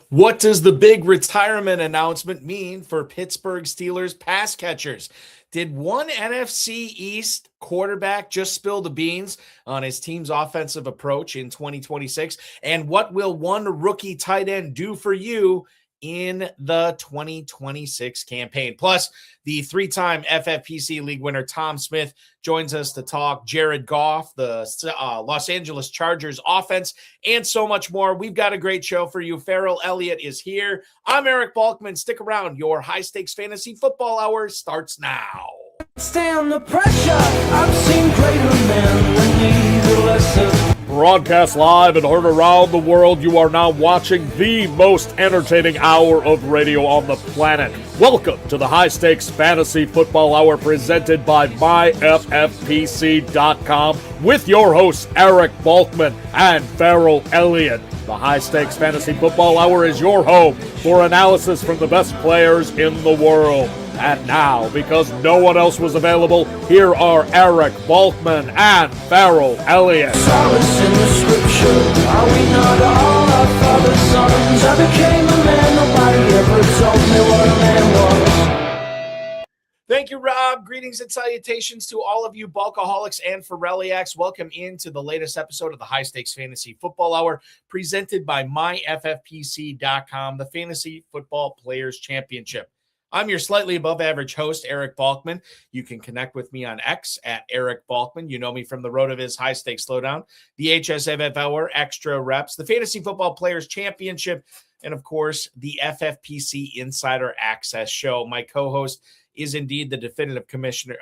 What does the big retirement announcement mean for Pittsburgh Steelers pass catchers? Did one NFC East quarterback just spill the beans on his team's offensive approach in 2026? And what will one rookie tight end do for you in the 2026 campaign? Plus, the three-time FFPC League winner Tom Smith joins us to talk Jared Goff, the Los Angeles Chargers offense, and so much more. We've got a great show for you. Ferrell Elliott is here. I'm Eric Balkman. Stick around. Your high-stakes fantasy football hour starts now. Stand the pressure. I've seen greater men than need a lesson. Broadcast live and heard around the world, you are now watching the most entertaining hour of radio on the planet. Welcome to the High Stakes Fantasy Football Hour presented by myffpc.com with your hosts Eric Balkman and Ferrell Elliott. The High Stakes Fantasy Football Hour is your home for analysis from the best players in the world. And now, because no one else was available, here are Eric Balkman and Ferrell Elliott. Solace in the scripture. Are we not all our father's sons? I became a man. Nobody ever told me what a man was. Thank you, Rob. Greetings and salutations to all of you Bulkaholics and Ferrelliacs. Welcome into the latest episode of the High Stakes Fantasy Football Hour presented by myffpc.com, the Fantasy Football Players Championship. I'm your slightly above average host, Eric Balkman. You can connect with me on X at Eric Balkman. You know me from the RotoViz High Stakes Slowdown, the HSFF Hour, Extra Reps, the Fantasy Football Players Championship, and of course, the FFPC Insider Access Show. My co-host is indeed the definitive commissioner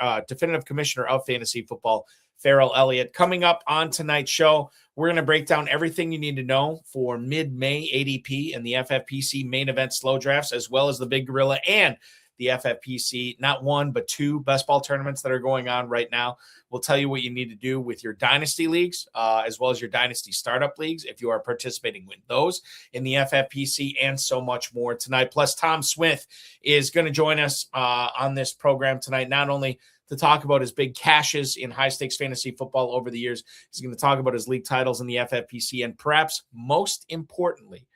of fantasy football, Ferrell Elliott. Coming up on tonight's show, we're going to break down everything you need to know for mid-May ADP and the FFPC Main Event slow drafts, as well as the Big Gorilla and the FFPC, not one, but two best ball tournaments that are going on right now. We'll tell you what you need to do with your dynasty leagues, as well as your dynasty startup leagues, if you are participating with those in the FFPC, and so much more tonight. Plus, Tom Smith is going to join us on this program tonight, not only to talk about his big cashes in high-stakes fantasy football over the years, he's going to talk about his league titles in the FFPC, and perhaps most importantly,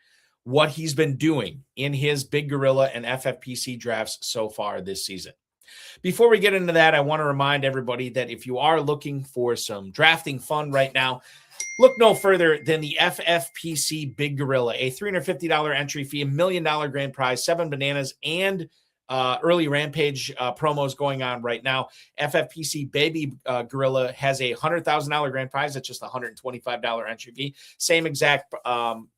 what he's been doing in his Big Gorilla and FFPC drafts so far this season. Before we get into that, I want to remind everybody that if you are looking for some drafting fun right now, look no further than the FFPC Big Gorilla, a $350 entry fee, $1 million grand prize, 7 bananas, and early Rampage promos going on right now. FFPC Baby Gorilla has a $100,000 grand prize. That's just a $125 entry fee. Same exact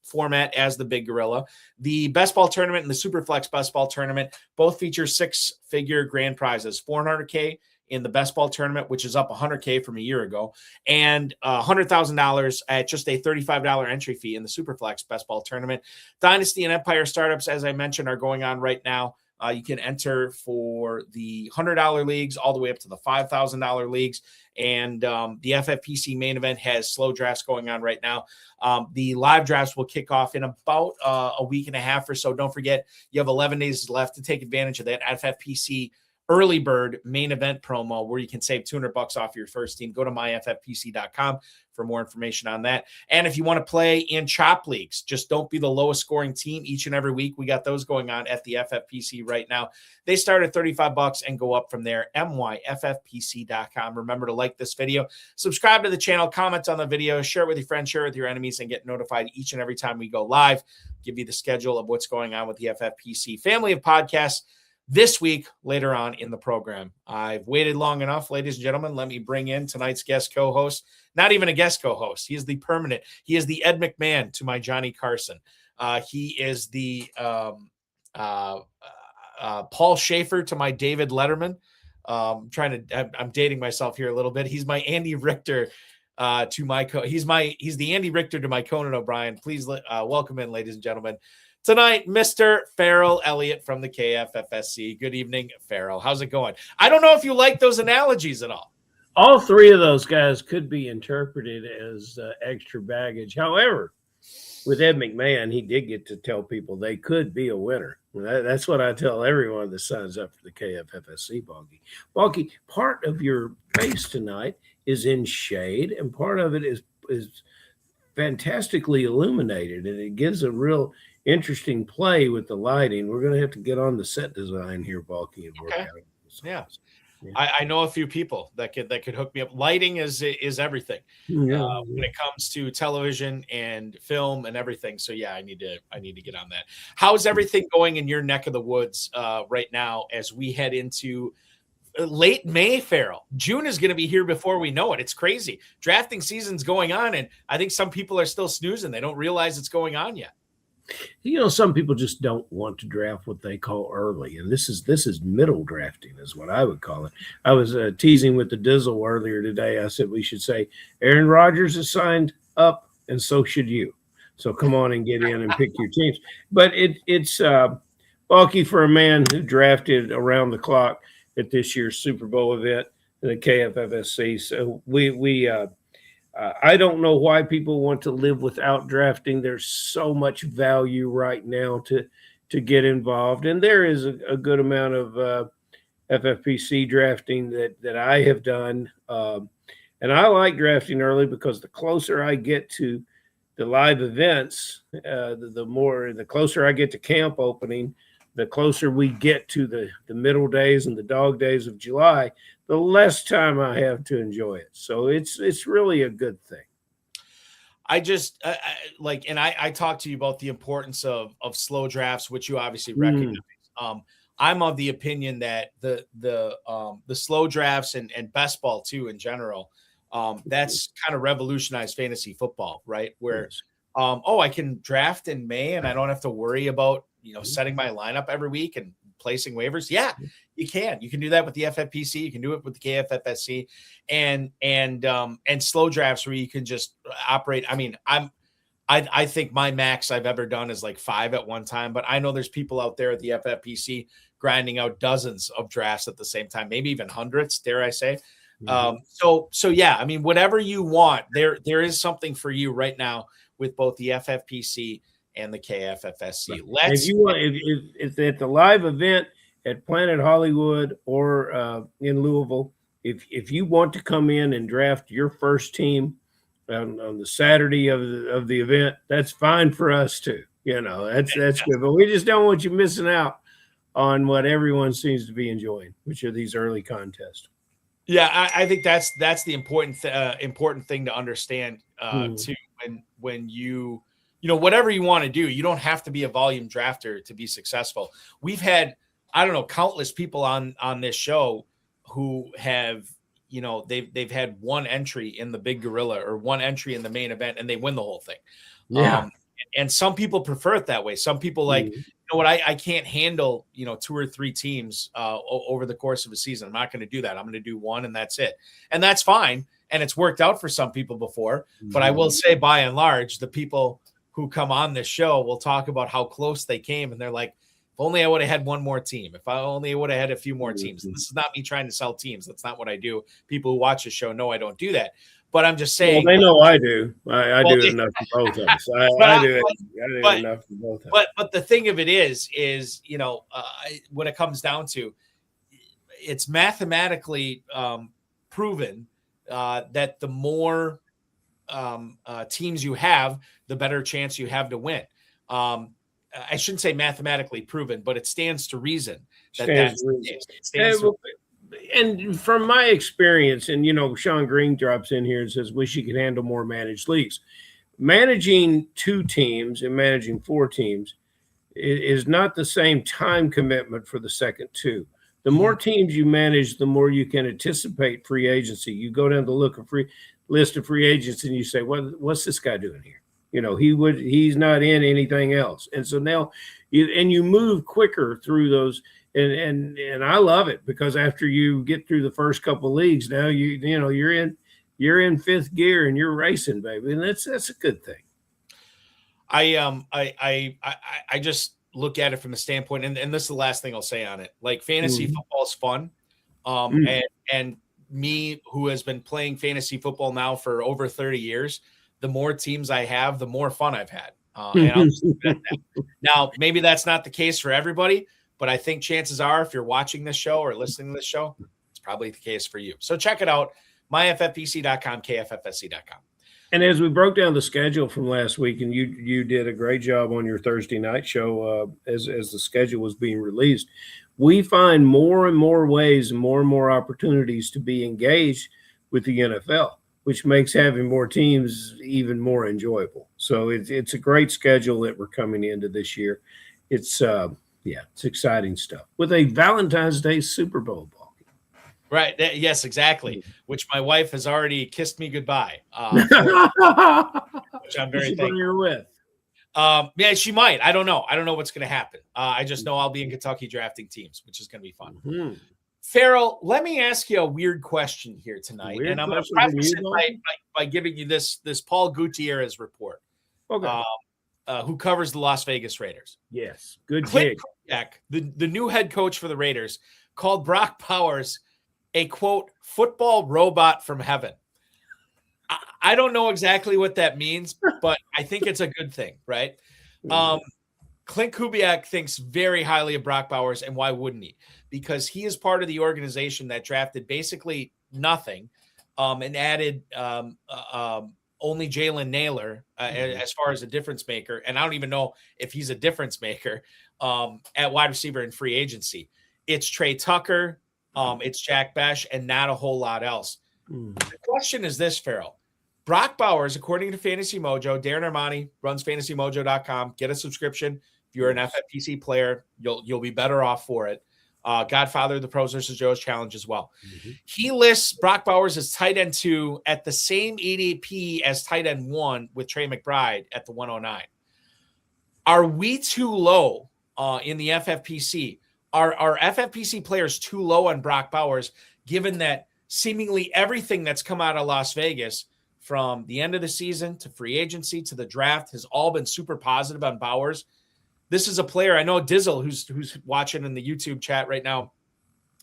format as the Big Gorilla. The Best Ball Tournament and the Superflex Best Ball Tournament both feature 6-figure grand prizes, $400K in the Best Ball Tournament, which is up $100K from a year ago, and $100,000 at just a $35 entry fee in the Superflex Best Ball Tournament. Dynasty and Empire startups, as I mentioned, are going on right now. You can enter for the $100 leagues all the way up to the $5,000 leagues. And the FFPC Main Event has slow drafts going on right now. The live drafts will kick off in about a week and a half or so. Don't forget, you have 11 days left to take advantage of that FFPC Early Bird Main Event promo where you can save $200 off your first team. Go to myffpc.com for more information on that. And if you want to play in chop leagues, just don't be the lowest scoring team each and every week. We got those going on at the FFPC right now. They start at $35 and go up from there. myffpc.com. Remember to like this video, subscribe to the channel, comment on the video, share it with your friends, share it with your enemies, and get notified each and every time we go live. Give you the schedule of what's going on with the FFPC family of podcasts this week later on in the program. I've waited long enough, ladies and gentlemen. Let me bring in tonight's guest co-host. Not even a guest co-host. He is the permanent. He is the Ed McMahon to my Johnny Carson. He is the Paul Schaefer to my David Letterman. I'm dating myself here a little bit. He's my Andy Richter to my he's the Andy Richter to my Conan O'Brien. Please welcome in, ladies and gentlemen. Tonight, Mr. Ferrell Elliott from the KFFSC. Good evening, Ferrell. How's it going? I don't know if you like those analogies at all. All three of those guys could be interpreted as extra baggage. However, with Ed McMahon, he did get to tell people they could be a winner. That's what I tell everyone that signs up for the KFFSC, Balky. Balky, part of your face tonight is in shade, and part of it is fantastically illuminated, and it gives a real interesting play with the lighting. We're going to have to get on the set design here, Balky, and work Okay. out. Yeah. Yeah. I know a few people that could hook me up. Lighting is everything when it comes to television and film and everything. So yeah, I need to get on that. How's everything going in your neck of the woods right now as we head into late May, Ferrell? June is going to be here before we know it. It's crazy. Drafting season's going on, and I think some people are still snoozing. They don't realize it's going on yet. Some people just don't want to draft what they call early, and this is middle drafting is what I would call it. I was teasing with the Dizzle earlier today. I said we should say Aaron Rodgers is signed up, and so should you. So come on and get in and pick your teams. But it's bulky for a man who drafted around the clock at this year's Super Bowl event, the KFFSC. So I don't know why people want to live without drafting. There's so much value right now to get involved. And there is a good amount of FFPC drafting that I have done. And I like drafting early because the closer I get to the live events, the closer I get to camp opening, the closer we get to the middle days and the dog days of July, the less time I have to enjoy it. So it's really a good thing. I just I talked to you about the importance of slow drafts, which you obviously recognize. I'm of the opinion that the slow drafts and best ball too in general, that's kind of revolutionized fantasy football, right? Where I can draft in May and I don't have to worry about setting my lineup every week and placing waivers. Yeah, you can. You can do that with the FFPC. You can do it with the KFFSC, and slow drafts where you can just operate. I mean, I think my max I've ever done is like 5 at one time, but I know there's people out there at the FFPC grinding out dozens of drafts at the same time, maybe even hundreds, dare I say. So yeah, I mean, whatever you want, there is something for you right now with both the FFPC and the KFFSC. If at the live event at Planet Hollywood or in Louisville, if you want to come in and draft your first team on the Saturday of the event, that's fine for us too. That's good. But we just don't want you missing out on what everyone seems to be enjoying, which are these early contests. Yeah, I think that's the important thing to understand too. When you whatever you want to do, you don't have to be a volume drafter to be successful. We've had, I don't know, countless people on this show who have, they've had one entry in the Big Gorilla or one entry in the main event and they win the whole thing. Yeah. And some people prefer it that way. Some people I can't handle, 2 or 3 teams over the course of a season. I'm not going to do that. I'm going to do one and that's it. And that's fine. And it's worked out for some people before, but I will say by and large, the people who come on this show will talk about how close they came. And they're like, if only I would have had one more team. If I only would have had a few more teams. And this is not me trying to sell teams. That's not what I do. People who watch the show know I don't do that. But I'm just saying. Well, they know I do. I do enough for both of us. I do enough for both of us. But the thing of it is when it comes down to, it's mathematically proven that the more teams you have, the better chance you have to win. I shouldn't say mathematically proven, but it stands to reason and from my experience, and Sean Green drops in here and says, wish you could handle more managed leagues. Managing 2 teams and managing 4 teams is not the same time commitment for the second 2. The more teams you manage, the more you can anticipate free agency. You go down to look a list of free agents and you say, what's this guy doing here? He's not in anything else. And so now you move quicker through those. And I love it because after you get through the first couple of leagues, now you're in 5th gear and you're racing, baby. And that's a good thing. I just look at it from the standpoint, and this is the last thing I'll say on it. Like fantasy football is fun. And me, who has been playing fantasy football now for over 30 years, the more teams I have, the more fun I've had. Now, maybe that's not the case for everybody, but I think chances are if you're watching this show or listening to this show, it's probably the case for you. So check it out, myffpc.com, kffsc.com. And as we broke down the schedule from last week, and you did a great job on your Thursday night show as the schedule was being released, we find more and more ways and more opportunities to be engaged with the NFL, which makes having more teams even more enjoyable. So it's a great schedule that we're coming into this year. It's it's exciting stuff with a Valentine's Day Super Bowl ball. Right. Yes, exactly. Which my wife has already kissed me goodbye. Which I'm very thankful. You're with. Yeah, she might. I don't know. I don't know what's going to happen. I just know I'll be in Kentucky drafting teams, which is going to be fun. Mm-hmm. Farrell, let me ask you a weird question here tonight, and I'm going to preface it by giving you this Paul Gutierrez report, okay. Who covers the Las Vegas Raiders. Yes, good Clint Kubiak, the new head coach for the Raiders, called Brock Bowers a, quote, football robot from heaven. I don't know exactly what that means, but I think it's a good thing, right? Clint Kubiak thinks very highly of Brock Bowers, and why wouldn't he? Because he is part of the organization that drafted basically nothing and added only Jalen Naylor as far as a difference maker. And I don't even know if he's a difference maker at wide receiver in free agency. It's Trey Tucker, it's Jack Besh, and not a whole lot else. The question is this, Ferrell. Brock Bowers, according to Fantasy Mojo, Darren Armani runs fantasymojo.com. Get a subscription. If you're an FFPC player, you'll be better off for it. Godfather of the Pros vs. Joe's Challenge as well. Mm-hmm. He lists Brock Bowers as tight end 2 at the same ADP as tight end 1 with Trey McBride at the 109. Are we too low in the FFPC? Are FFPC players too low on Brock Bowers, given that seemingly everything that's come out of Las Vegas from the end of the season to free agency to the draft has all been super positive on Bowers? This is a player, I know Dizzle, who's watching in the YouTube chat right now,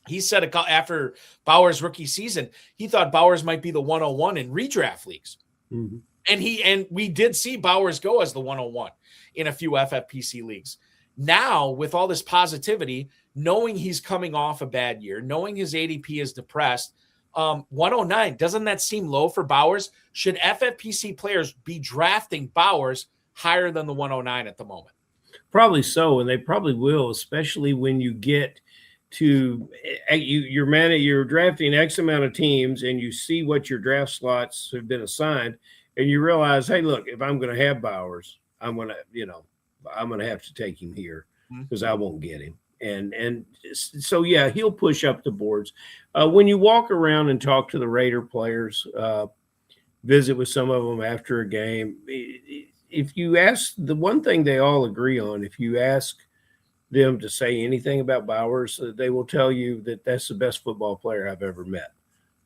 he said after Bowers' rookie season, he thought Bowers might be the 101 in redraft leagues. Mm-hmm. And we did see Bowers go as the 101 in a few FFPC leagues. Now, with all this positivity, knowing he's coming off a bad year, knowing his ADP is depressed, 109, doesn't that seem low for Bowers? Should FFPC players be drafting Bowers higher than the 109 at the moment? Probably so, and they probably will, especially when you get to you're drafting X amount of teams and you see what your draft slots have been assigned, and you realize, hey, look, if I'm going to have Bowers, I'm going to have to take him here because I won't get him. And so, yeah, he'll push up the boards. When you walk around and talk to the Raider players, visit with some of them after a game, if you ask, the one thing they all agree on, if you ask them to say anything about Bowers, they will tell you that that's the best football player I've ever met.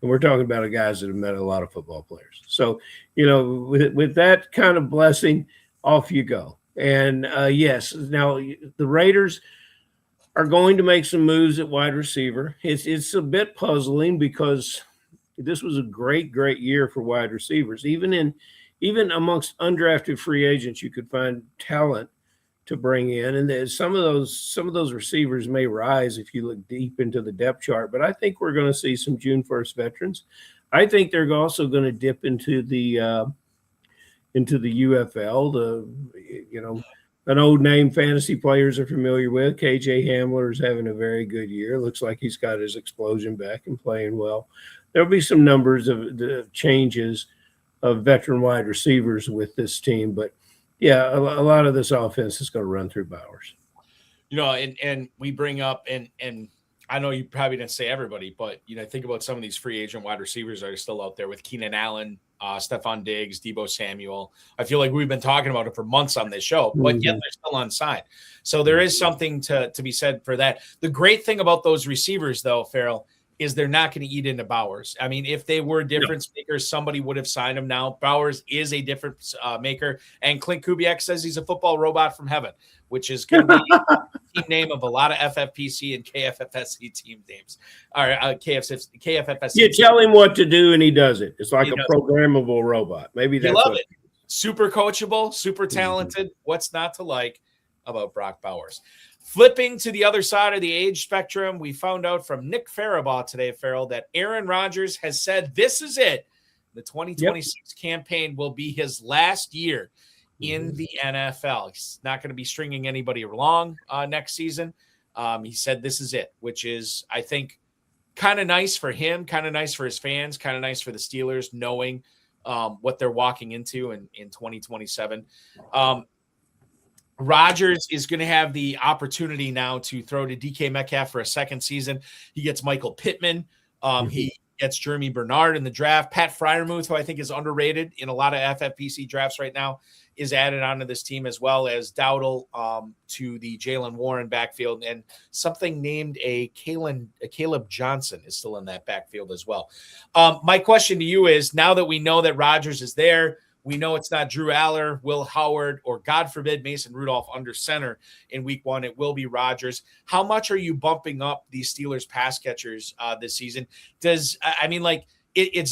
And we're talking about guys that have met a lot of football players. So, with that kind of blessing, off you go. And yes, now the Raiders are going to make some moves at wide receiver. It's a bit puzzling because this was a great year for wide receivers. Even amongst undrafted free agents, you could find talent to bring in, and some of those receivers may rise if you look deep into the depth chart. But I think we're going to see some June 1st veterans. I think they're also going to dip into the UFL. An old name fantasy players are familiar with. KJ Hamler is having a very good year. Looks like he's got his explosion back and playing well. There'll be some numbers of the changes of veteran wide receivers with this team, but yeah, a lot of this offense is going to run through Bowers. And we bring up, and I know you probably didn't say everybody, but think about some of these free agent wide receivers that are still out there with Keenan Allen, Stephon Diggs, Deebo Samuel. I feel like we've been talking about it for months on this show, but yet they're still unsigned. So there is something to be said for that. The great thing about those receivers, though, Ferrell, is they're not going to eat into Bowers. I mean, if they were difference makers, somebody would have signed him now. Bowers is a difference maker, and Clint Kubiak says he's a football robot from heaven, which is going to be the team name of a lot of FFPC and KFFSC team names. All right, KFFSC. You tell him what to do, and he does it. It's like a programmable robot. Maybe that's love it. Super coachable, super talented. What's not to like about Brock Bowers? Flipping to the other side of the age spectrum, we found out from Nick Farabaugh today, Ferrell, that Aaron Rodgers has said this is it. The 2026 campaign will be his last year in the NFL. He's not going to be stringing anybody along next season. He said this is it, which is, I think, kind of nice for him, kind of nice for his fans, kind of nice for the Steelers, knowing what they're walking into in 2027. Rodgers is going to have the opportunity now to throw to DK Metcalf for a second season. He gets Michael Pittman. He gets Jeremy Bernard in the draft. Pat Freiermuth, who I think is underrated in a lot of FFPC drafts right now, is added onto this team, as well as Dowdle to the Jalen Warren backfield, and something named a Caleb Johnson is still in that backfield as well. My question to you is, now that we know that Rodgers is there, we know it's not Drew Aller, Will Howard, or God forbid Mason Rudolph under center in week 1. It will be Rodgers. How much are you bumping up these Steelers pass catchers this season? It's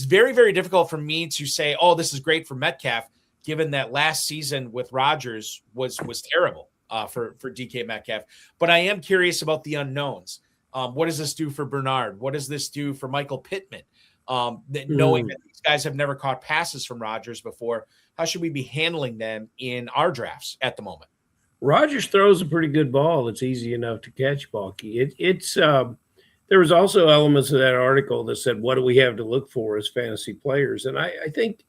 very, very difficult for me to say, oh, this is great for Metcalf, given that last season with Rodgers was terrible for DK Metcalf. But I am curious about the unknowns. What does this do for Bernard? What does this do for Michael Pittman? Knowing that these guys have never caught passes from Rodgers before, how should we be handling them in our drafts at the moment? Rodgers throws a pretty good ball. It's easy enough to catch, Balky. There was also elements of that article that said, what do we have to look for as fantasy players? And I think,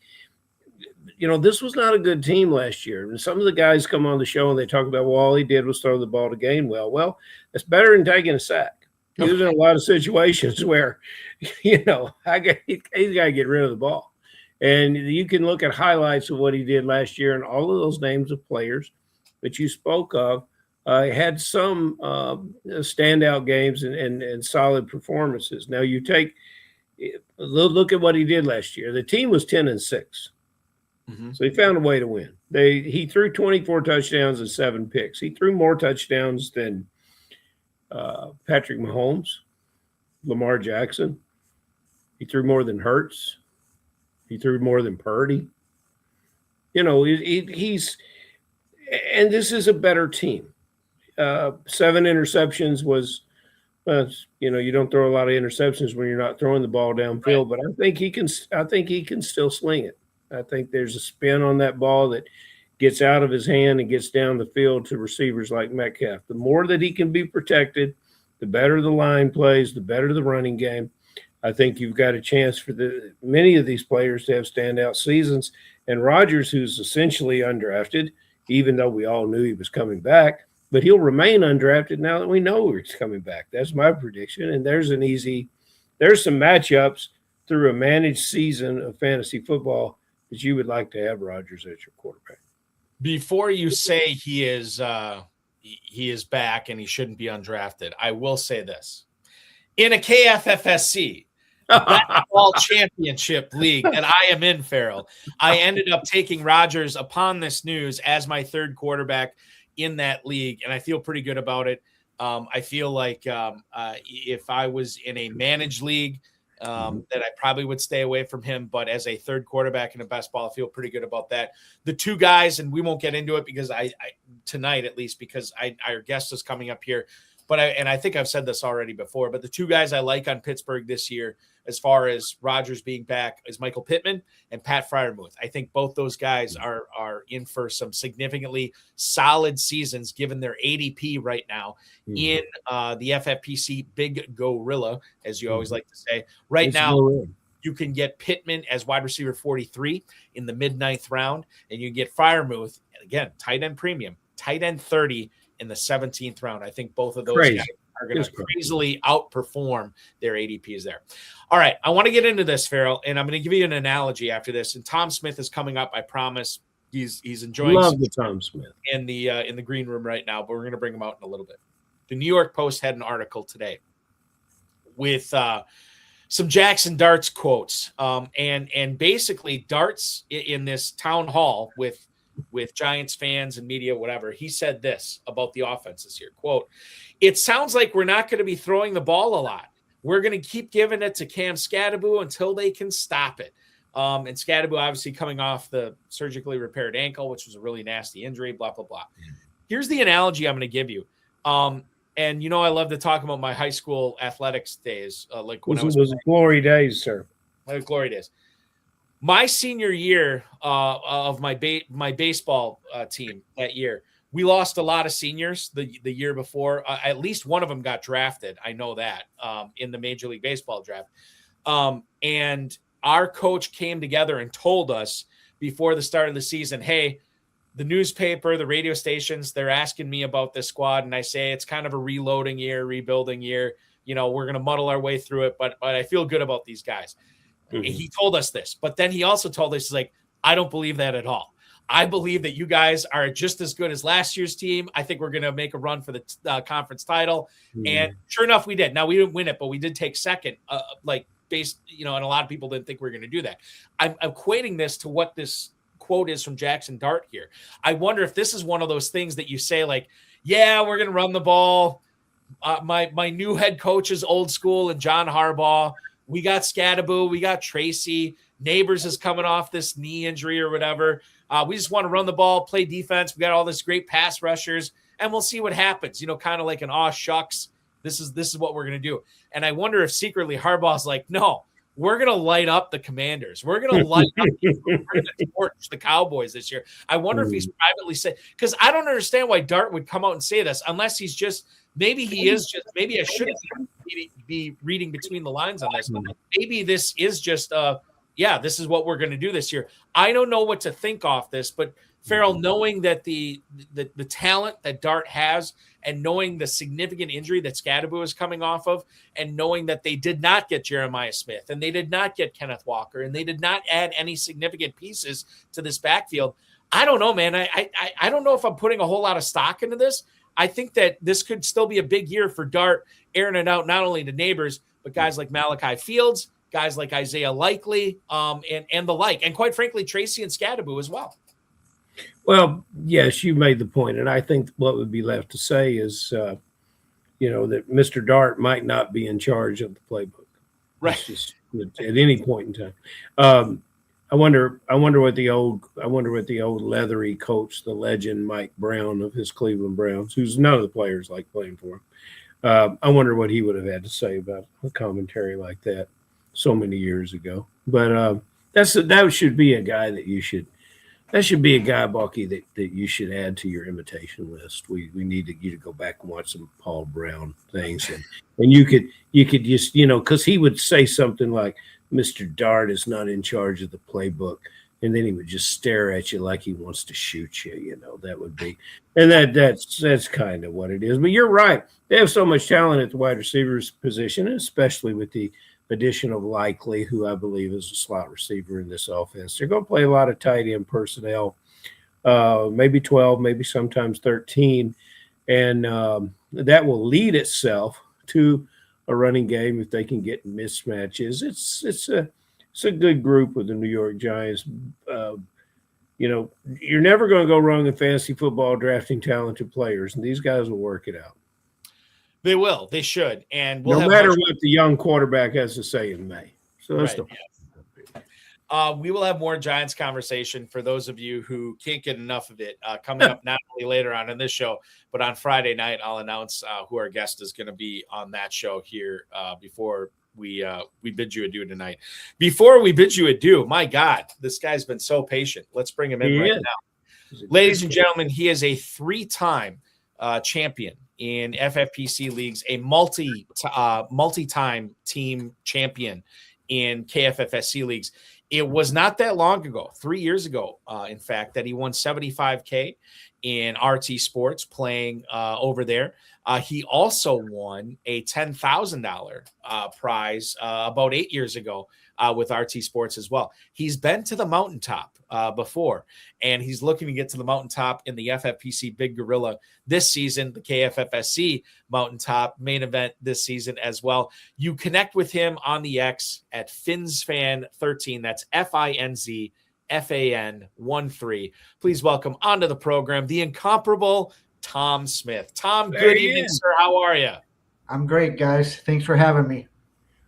this was not a good team last year. And some of the guys come on the show and they talk about, well, all he did was throw the ball to Gainwell. Well, it's better than taking a sack. He was in a lot of situations where, he's got to get rid of the ball. And you can look at highlights of what he did last year, and all of those names of players that you spoke of had some standout games and solid performances. Now, you take a look at what he did last year. The team was 10-6. So he found a way to win. He threw 24 touchdowns and 7 picks. He threw more touchdowns than Patrick Mahomes, Lamar Jackson. He threw more than Hurts. He threw more than Purdy. He's – and this is a better team. 7 interceptions was you don't throw a lot of interceptions when you're not throwing the ball downfield, right. But I think he can still sling it. I think there's a spin on that ball that gets out of his hand and gets down the field to receivers like Metcalf. The more that he can be protected, the better the line plays, the better the running game. I think you've got a chance for many of these players to have standout seasons. And Rodgers, who's essentially undrafted, even though we all knew he was coming back, but he'll remain undrafted now that we know he's coming back. That's my prediction. And there's some matchups through a managed season of fantasy football that you would like to have Rodgers as your quarterback. Before you say he is back and he shouldn't be undrafted, I will say this. In a KFFSC, basketball championship league that I am in, Ferrell, I ended up taking Rodgers upon this news as my third quarterback in that league, and I feel pretty good about it. I feel like if I was in a managed league, that I probably would stay away from him. But as a third quarterback in a best ball, I feel pretty good about that. The two guys, and we won't get into it because tonight at least, because our guest is coming up here. But I think I've said this already before, but the two guys I like on Pittsburgh this year, as far as Rodgers being back, is Michael Pittman and Pat Freiermuth. I think both those guys are in for some significantly solid seasons, given their ADP right now in the FFPC Big Gorilla, as you always like to say. Right now, you can get Pittman as wide receiver 43 in the mid-9th round, and you can get Freiermuth, again, tight end premium, tight end 30 in the 17th round. I think both of those guys are going to crazily outperform their ADPs there. All right, I want to get into this, Ferrell, and I'm going to give you an analogy after this. And Tom Smith is coming up, I promise. He's enjoying Tom Smith in the green room right now, but we're going to bring him out in a little bit. The New York Post had an article today with some Jackson Darts quotes, and basically Darts in this town hall with Giants fans and media, whatever. He said this about the offense this year, quote, "It sounds like we're not going to be throwing the ball a lot. We're going to keep giving it to Cam Scadaboo until they can stop it." And Scadaboo obviously coming off the surgically repaired ankle, which was a really nasty injury, blah, blah, blah. Here's the analogy I'm going to give you. And I love to talk about my high school athletics days. Like when I was glory days, sir. Glory days. My senior year of my baseball team that year, we lost a lot of seniors the year before. At least one of them got drafted. I know that in the Major League Baseball draft. And our coach came together and told us before the start of the season, hey, the newspaper, the radio stations, they're asking me about this squad. And I say, it's kind of a reloading year, rebuilding year. You know, we're going to muddle our way through it, but I feel good about these guys. Mm-hmm. He told us this, but then he also told us, he's like, I don't believe that at all. I believe that you guys are just as good as last year's team. I think we're going to make a run for the conference title. Mm-hmm. And sure enough, we did. Now, we didn't win it, but we did take second, based, and a lot of people didn't think we were going to do that. I'm equating this to what this quote is from Jackson Dart here. I wonder if this is one of those things that you say, like, yeah, we're going to run the ball. My new head coach is old school and John Harbaugh. We got Scadaboo. We got Tracy. Neighbors is coming off this knee injury or whatever. We just want to run the ball, play defense. We got all this great pass rushers, and we'll see what happens. Kind of like an aw shucks. This is what we're going to do. And I wonder if secretly Harbaugh's like, no, we're going to light up the Commanders. We're going to light up. We're going to torch the Cowboys this year. I wonder if he's privately said, because I don't understand why Dart would come out and say this unless he's just. Maybe I shouldn't be reading between the lines on this. Maybe this is just, this is what we're going to do this year. I don't know what to think off this, but Ferrell, knowing that the talent that Dart has and knowing the significant injury that Scadaboo is coming off of and knowing that they did not get Jeremiah Smith and they did not get Kenneth Walker and they did not add any significant pieces to this backfield. I don't know, man. I don't know if I'm putting a whole lot of stock into this. I think that this could still be a big year for Dart, airing it out not only to Neighbors, but guys like Malachi Fields, guys like Isaiah Likely, and the like. And quite frankly, Tracy and Scadaboo as well. Well, yes, you made the point. And I think what would be left to say is, that Mr. Dart might not be in charge of the playbook. Right. Just at any point in time. I wonder what the old leathery coach, the legend Mike Brown of his Cleveland Browns, who's none of the players like playing for him. I wonder what he would have had to say about a commentary like that so many years ago. But that should be a guy that should be a guy, Balky, that you should add to your invitation list. We need you to go back and watch some Paul Brown things, and you could just because he would say something like, Mr. Dart is not in charge of the playbook. And then he would just stare at you like he wants to shoot you. That would be, and that's kind of what it is. But you're right. They have so much talent at the wide receivers position, especially with the addition of Likely, who I believe is a slot receiver in this offense. They're going to play a lot of tight end personnel, maybe 12, maybe sometimes 13. And that will lead itself to a running game if they can get mismatches. It's a good group with the New York Giants. You're never going to go wrong in fantasy football drafting talented players, and these guys will work it out. They will. They should. And no matter what the young quarterback has to say in May. So that's we will have more Giants conversation for those of you who can't get enough of it coming up not only later on in this show, but on Friday night. I'll announce who our guest is going to be on that show here before we bid you adieu tonight. Before we bid you adieu, my God, this guy's been so patient. Let's bring him in now. Ladies and gentlemen, he is a 3-time champion in FFPC leagues, a multi-time team champion in KFFSC leagues. It was not that long ago, 3 years ago, in fact, that he won $75K in RT Sports playing over there. He also won a $10,000 prize about 8 years ago with RT Sports as well. He's been to the mountaintop before, and he's looking to get to the mountaintop in the FFPC Big Gorilla this season, the KFFSC Mountaintop Main Event this season as well. You connect with him on the X at FinzFan13. That's FinzFan13. Please welcome onto the program the incomparable Tom Smith. Tom, good evening, sir. How are you? I'm great, guys. Thanks for having me.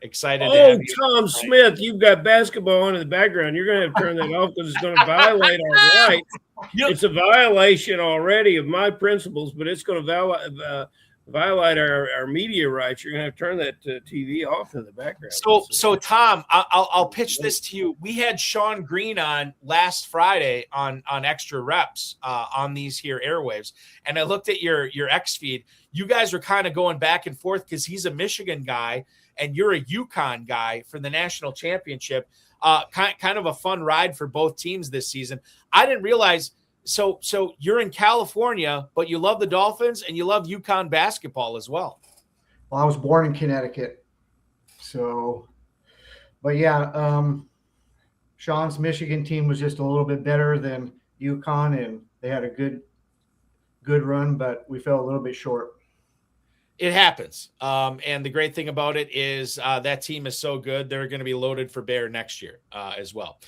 Excited to have you. Tom Smith, you've got basketball on in the background. You're going to have to turn that off because it's going to violate our rights. It's a violation already of my principles, but it's going to violate our media rights, you're going to have to turn that TV off in the background. So Tom, I'll pitch this to you. We had Sean Green on last Friday on Extra Reps on these here airwaves, and I looked at your X feed. You guys were kind of going back and forth because he's a Michigan guy and you're a UConn guy for the national championship. Kind of a fun ride for both teams this season. I didn't realize. So you're in California, but you love the Dolphins and you love UConn basketball as well. Well, I was born in Connecticut. So, but yeah, Sean's Michigan team was just a little bit better than UConn, and they had a good run, but we fell a little bit short. It happens. And the great thing about it is that team is so good, they're going to be loaded for bear next year as well.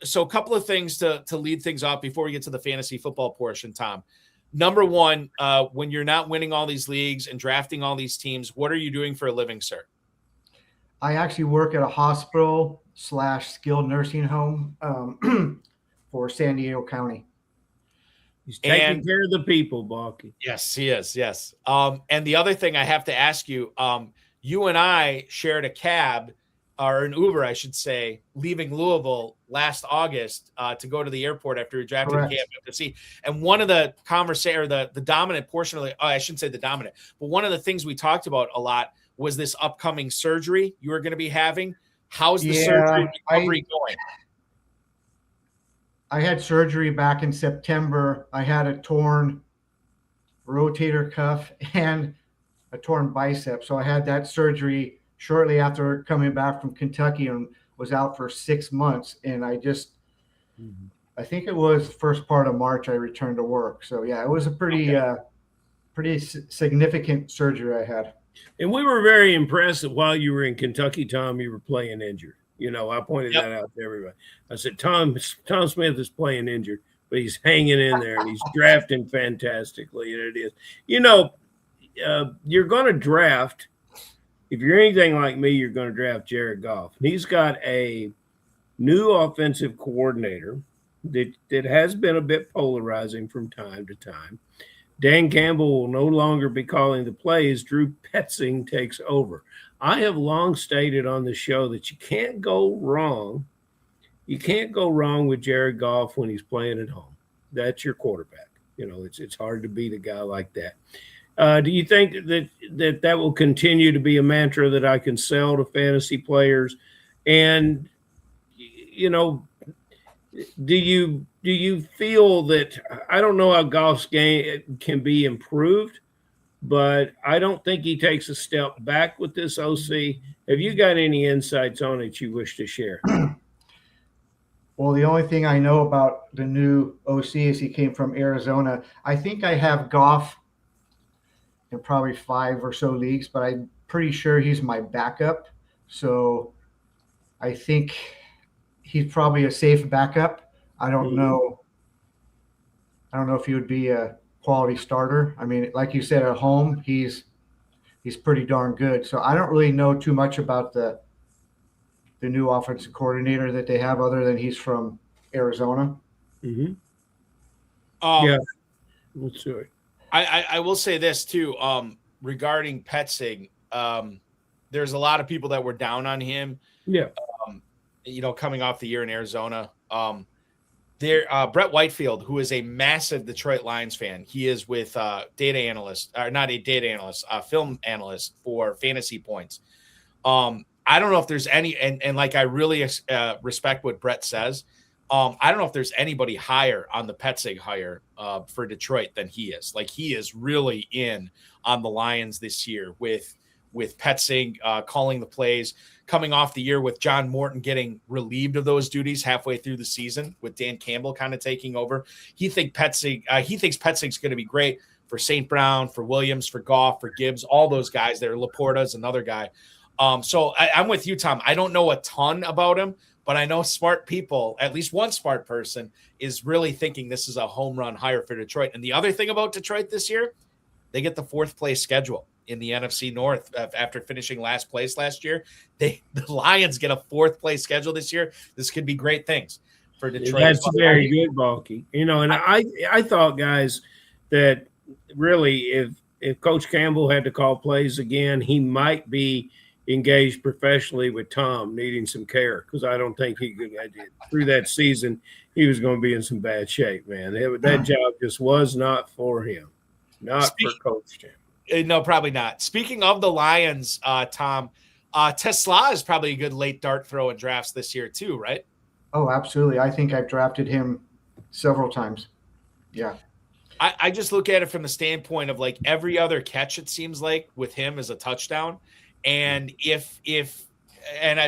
So a couple of things to lead things off before we get to the fantasy football portion, Tom. Number one, when you're not winning all these leagues and drafting all these teams, what are you doing for a living, sir? I actually work at a hospital/skilled nursing home for San Diego County. He's taking care of the people, Balky. Yes, he is. Yes. And the other thing I have to ask you, you and I shared a cab or an Uber, I should say, leaving Louisville last August to go to the airport after we drafted KFFSC. And one of the conversation, or the dominant portion of I shouldn't say the dominant, but one of the things we talked about a lot was this upcoming surgery you were going to be having. How's the surgery recovery going? I had surgery back in September. I had a torn rotator cuff and a torn bicep. So I had that surgery shortly after coming back from Kentucky and was out for 6 months. And I think it was the first part of March I returned to work. So yeah, it was a pretty significant surgery I had. And we were very impressed that while you were in Kentucky, Tom, you were playing injured. You know, I pointed that out to everybody. I said, Tom Smith is playing injured, but he's hanging in there and he's drafting fantastically. And it is, you know, you're going to draft. If you're anything like me, you're going to draft Jared Goff. He's got a new offensive coordinator that has been a bit polarizing from time to time. Dan Campbell will no longer be calling the plays. Drew Petzing takes over. I have long stated on the show that you can't go wrong. You can't go wrong with Jared Goff when he's playing at home. That's your quarterback. You know, it's hard to beat a guy like that. Do you think that will continue to be a mantra that I can sell to fantasy players? And, you know, do you feel that – I don't know how Goff's game can be improved, but I don't think he takes a step back with this OC. Have you got any insights on it you wish to share? Well, the only thing I know about the new OC is he came from Arizona. I think I have Goff in probably 5 or so leagues, but I'm pretty sure he's my backup. So I think he's probably a safe backup. I don't know. I don't know if he would be a quality starter. I mean, like you said, at home, he's pretty darn good. So I don't really know too much about the new offensive coordinator that they have, other than he's from Arizona. Yeah, let's do it. I will say this too, regarding Petzing. There's a lot of people that were down on him. Yeah. You know, coming off the year in Arizona. Brett Whitefield, who is a massive Detroit Lions fan, he is with film analyst for Fantasy Points. I don't know if there's any, and like I really respect what Brett says. I don't know if there's anybody higher on the Petzing hire for Detroit than he is. Like, he is really in on the Lions this year with Petzing calling the plays, coming off the year with John Morton getting relieved of those duties halfway through the season with Dan Campbell kind of taking over. He thinks Petzing's going to be great for St. Brown, for Williams, for Goff, for Gibbs, all those guys there. Laporta's another guy. So I'm with you, Tom. I don't know a ton about him, but I know smart people, at least one smart person, is really thinking this is a home run hire for Detroit. And the other thing about Detroit this year, they get the 4th place schedule in the NFC North after finishing last place last year. The Lions get a 4th place schedule this year. This could be great things for Detroit. That's very good, Balky. You know, and I thought, guys, that really, if Coach Campbell had to call plays again, he might be engaged professionally with Tom, needing some care, because I don't think he could. Through that season, he was going to be in some bad shape, man. That job just was not for him, not for Coach Campbell. No, probably not. Speaking of the Lions, Tom, Tesla is probably a good late dart throw in drafts this year too, right? Oh, absolutely. I think I've drafted him several times. Yeah. I just look at it from the standpoint of like every other catch, it seems like, with him is a touchdown. And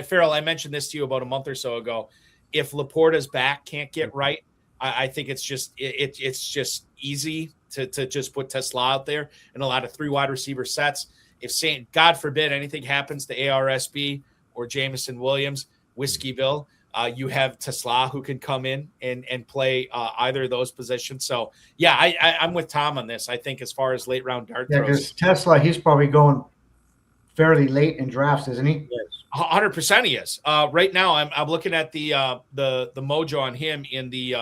Ferrell, I mentioned this to you about a month or so ago. If Laporta's back can't get right, I think it's just easy to just put Tesla out there in a lot of 3 wide receiver sets. If God forbid anything happens to ARSB or Jamison Williams, Whiskeyville, you have Tesla who can come in and play either of those positions. So yeah, I'm with Tom on this. I think as far as late round dart throws, because Tesla, he's probably going fairly late in drafts, isn't he? Yes. 100% he is. Right now, I'm looking at the mojo on him in the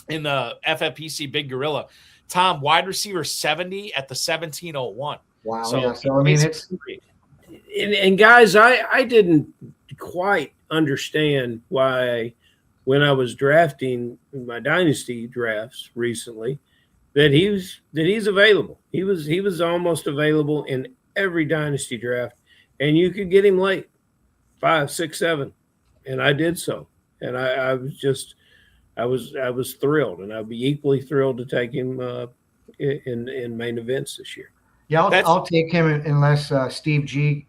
FFPC Big Gorilla. Tom, wide receiver 70 at the 1701. Wow. So, yeah. So I mean, it's and guys, I didn't quite understand why, when I was drafting my dynasty drafts recently, that he's available. He was almost available in every dynasty draft, and you could get him late, 5, 6, 7, and I did so, and I was thrilled, and I'd be equally thrilled to take him in main events this year. Yeah, I'll take him unless Steve G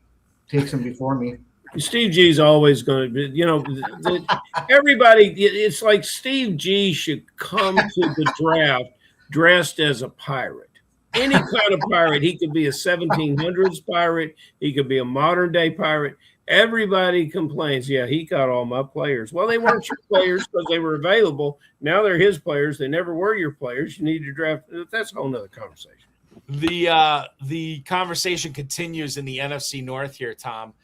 takes him before me. Steve G's always going to be, everybody. It's like Steve G should come to the draft dressed as a pirate. Any kind of pirate. He could be a 1700s pirate. He could be a modern day pirate. Everybody complains, yeah, he got all my players. Well, they weren't your players because they were available. Now they're his players. They never were your players. You need to draft. That's a whole nother conversation. The conversation continues in the NFC North here, Tom.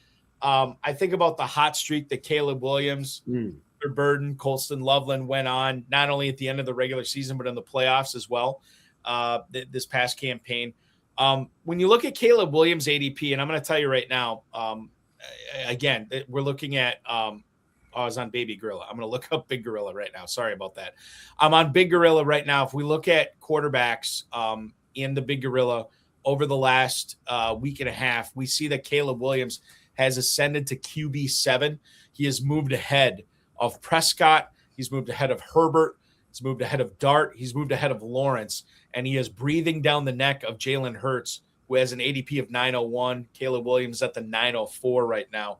I think about the hot streak that Caleb Williams, Burden, Colston Loveland went on, not only at the end of the regular season, but in the playoffs as well, this past campaign. When you look at Caleb Williams' ADP, and I'm going to tell you right now, again, we're looking at I was on Baby Gorilla. I'm going to look up Big Gorilla right now. Sorry about that. I'm on Big Gorilla right now. If we look at quarterbacks in the Big Gorilla over the last week and a half, we see that Caleb Williams has ascended to QB7. He has moved ahead of Prescott. He's moved ahead of Herbert. He's moved ahead of Dart. He's moved ahead of Lawrence. And he is breathing down the neck of Jalen Hurts, who has an ADP of 901. Caleb Williams at the 904 right now.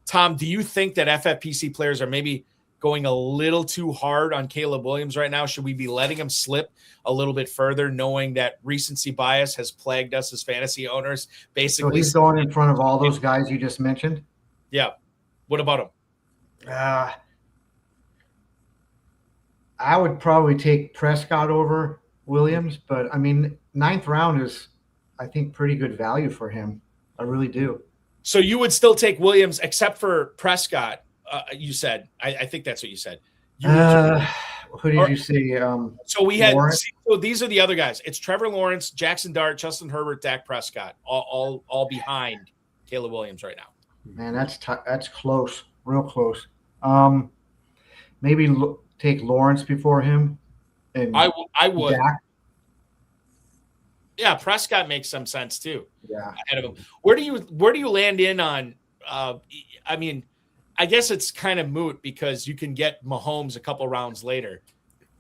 Tom, do you think that FFPC players are maybe going a little too hard on Caleb Williams right now? Should we be letting him slip a little bit further, knowing that recency bias has plagued us as fantasy owners? Basically, so he's going in front of all those guys you just mentioned? Yeah. What about him? I would probably take Prescott over Williams, but I mean, 9th round is, I think, pretty good value for him. I really do. So you would still take Williams except for Prescott, you said. I think that's what you said. Who did you say? So we had Lawrence? so these are the other guys. It's Trevor Lawrence, Jackson Dart, Justin Herbert, Dak Prescott, all behind Caleb Williams right now. Man, that's close, real close. Maybe take Lawrence before him. And I would. Dak. Yeah, Prescott makes some sense too. Yeah, ahead of him. Where do you land in on? I mean, I guess it's kind of moot because you can get Mahomes a couple rounds later.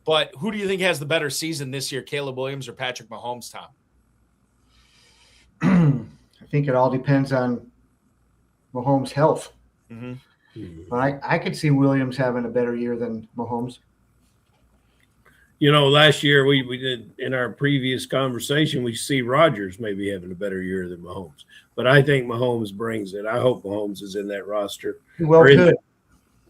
But who do you think has the better season this year, Caleb Williams or Patrick Mahomes, Tom? I think it all depends on Mahomes' health. Mm-hmm. But I could see Williams having a better year than Mahomes. Last year we did, in our previous conversation, we see Rodgers maybe having a better year than Mahomes. But I think Mahomes brings it. I hope Mahomes is in that roster. Well, good.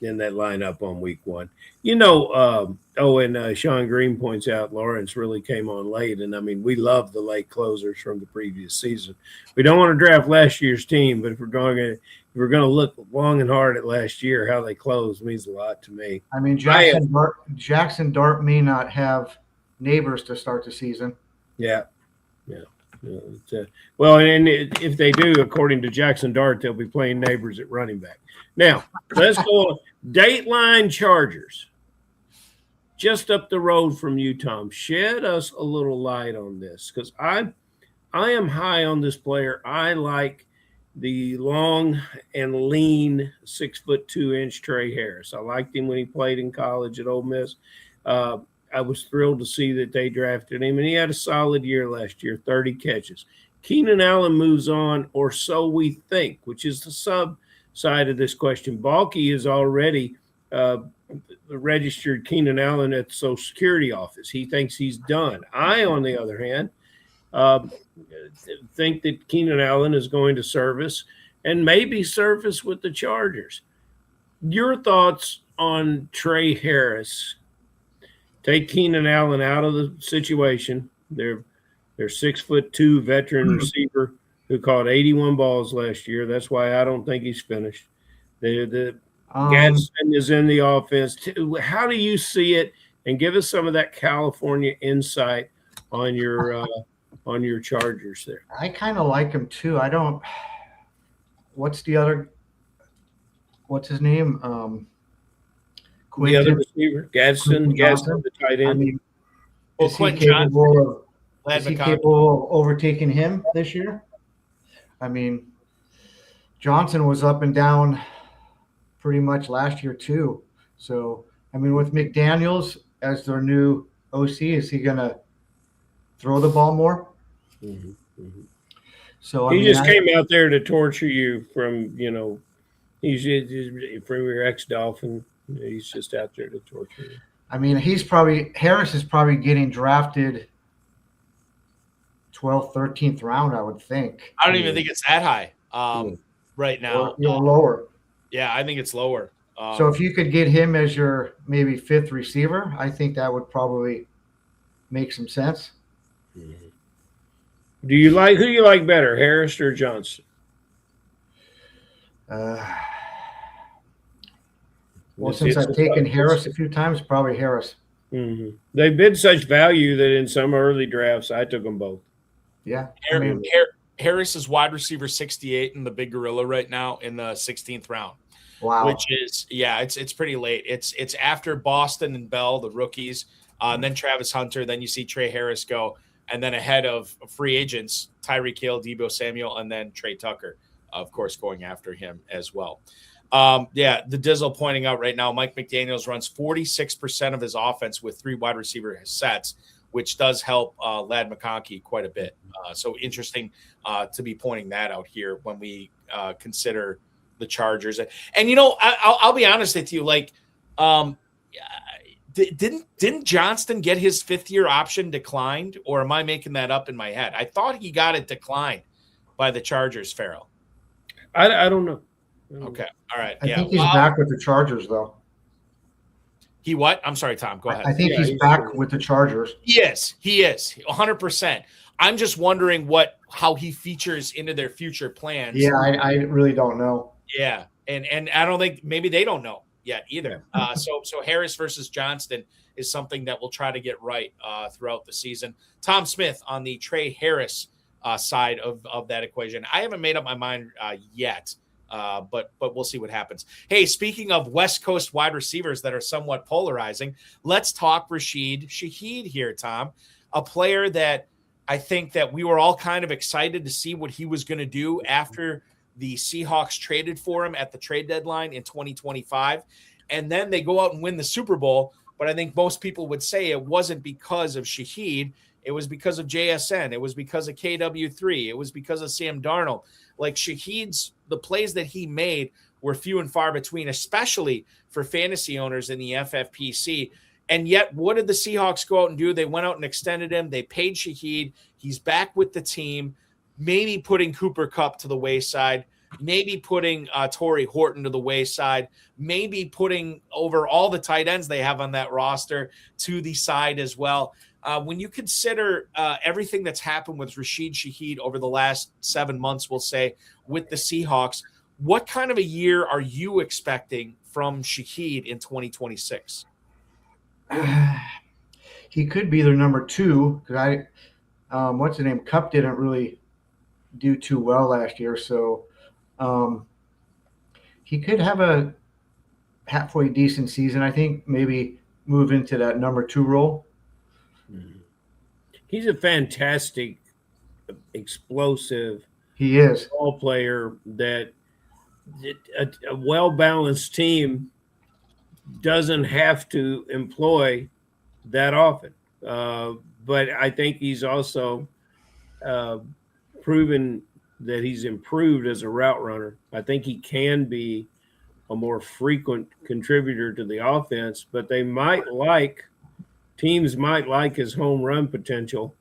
In that lineup on week 1. And Sean Green points out Lawrence really came on late. And, I mean, we love the late closers from the previous season. We don't want to draft last year's team, but if we're going to look long and hard at last year, how they closed means a lot to me. I mean, Jackson Dart may not have Neighbors to start the season. Yeah. Well, and if they do, according to Jackson Dart, they'll be playing neighbors at running back. Now, let's go on. Dateline Chargers. Just up the road from you, Tom. Shed us a little light on this, because I am high on this player. I like the long and lean 6'2" Trey Harris. I liked him when he played in college at Ole Miss. I was thrilled to see that they drafted him, and he had a solid year last year, 30 catches. Keenan Allen moves on, or so we think, which is the sub side of this question. Balky is already registered Keenan Allen at the Social Security office. He thinks he's done. I, on the other hand, think that Keenan Allen is going to service and maybe surface with the Chargers. Your thoughts on Trey Harris? Take Keenan Allen out of the situation. They're 6'2" veteran receiver who caught 81 balls last year. That's why I don't think he's finished. The Gadsden is in the offense. How do you see it? And give us some of that California insight on your Chargers there. I kind of like him too. I don't. What's the other? What's his name? The other receiver, Gadsden, the tight end. I mean, Well, is he Quentin capable Johnson, of overtaking him this year? I mean, Johnson was up and down pretty much last year too. So, I mean, with McDaniels as their new OC, is he going to throw the ball more? Mm-hmm. Mm-hmm. So he just came out there to torture you from, he's from your ex-Dolphin. He's just out there to torture you. I mean, Harris is probably getting drafted 12th, 13th round, I would think. I don't even think it's that high right now. Or, lower. Yeah, I think it's lower. So if you could get him as your maybe fifth receiver, I think that would probably make some sense. Mm-hmm. Who you like better, Harris or Johnson? Well, since I've taken Harris a few times, probably Harris. Mm-hmm. They've been such value that in some early drafts, I took them both. Yeah. Harris is wide receiver 68 in the Big Gorilla right now in the 16th round. Wow. Which is, it's pretty late. It's after Boston and Bell, the rookies, and then Travis Hunter. Then you see Trey Harris go, and then ahead of free agents, Tyreek Hill, Deebo Samuel, and then Trey Tucker, of course, going after him as well. The Dizzle pointing out right now, Mike McDaniels runs 46% of his offense with 3 wide receiver sets, which does help Ladd McConkey quite a bit. So interesting to be pointing that out here when we consider the Chargers. And I'll be honest with you, like, didn't Johnston get his 5th-year option declined, or am I making that up in my head? I thought he got it declined by the Chargers, Ferrell. I don't know. Okay. All right. I think he's back with the Chargers, though. He what? I'm sorry, Tom. Go ahead. I think he's back with the Chargers. He is 100%. I'm just wondering how he features into their future plans. Yeah, I really don't know. Yeah, and I don't think maybe they don't know yet either. So Harris versus Johnston is something that we'll try to get right throughout the season. Tom Smith on the Trey Harris side of that equation. I haven't made up my mind yet. But we'll see what happens. Hey, speaking of West Coast wide receivers that are somewhat polarizing, let's talk Rashid Shaheed here, Tom, a player that I think that we were all kind of excited to see what he was going to do after the Seahawks traded for him at the trade deadline in 2025. And then they go out and win the Super Bowl. But I think most people would say it wasn't because of Shaheed. It was because of JSN. It was because of KW3. It was because of Sam Darnold. Like the plays that he made were few and far between, especially for fantasy owners in the FFPC. And yet, what did the Seahawks go out and do? They went out and extended him. They paid Shaheed. He's back with the team, maybe putting Cooper Kupp to the wayside, maybe putting Torrey Horton to the wayside, maybe putting over all the tight ends they have on that roster to the side as well. When you consider everything that's happened with Rashid Shaheed over the last 7 months, we'll say, with the Seahawks, what kind of a year are you expecting from Shaheed in 2026? He could be their number 2, because what's the name? Cup didn't really do too well last year, so he could have a halfway decent season. I think maybe move into that number 2 role. He's a fantastic, explosive He is. ball player that a well-balanced team doesn't have to employ that often. But I think he's also proven that he's improved as a route runner. I think he can be a more frequent contributor to the offense, but teams might like his home run potential,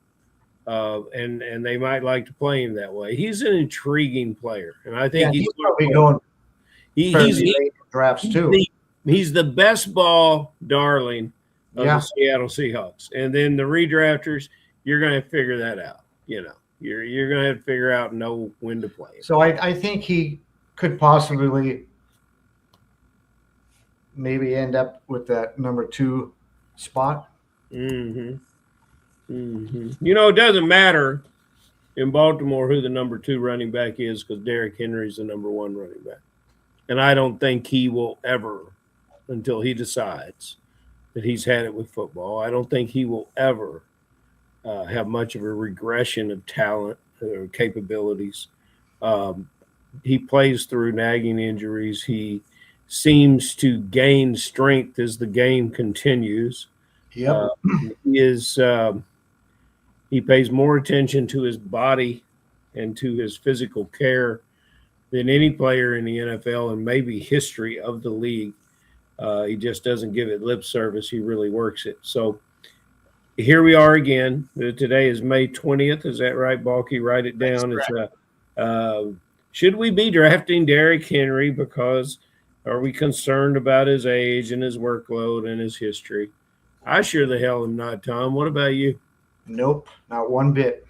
and they might like to play him that way. He's an intriguing player, and I think he's probably going. He's drafts too. He's the best ball darling of the Seattle Seahawks, and then the redrafters, you're going to figure that out. You're going to have to figure out and know when to play him. So I think he could possibly maybe end up with that number 2 spot. It doesn't matter in Baltimore who the number 2 running back is, because Derrick Henry's the number 1 running back. And I don't think he will ever, until he decides that he's had it with football, I don't think he will ever have much of a regression of talent or capabilities. He plays through nagging injuries. He seems to gain strength as the game continues. Yep. He pays more attention to his body and to his physical care than any player in the NFL and maybe history of the league. He just doesn't give it lip service. He really works it. So here we are again. Today is May 20th. Is that right, Balky? Write it down. Should we be drafting Derrick Henry because are we concerned about his age and his workload and his history? I sure the hell am not, Tom. What about you? Nope, not one bit.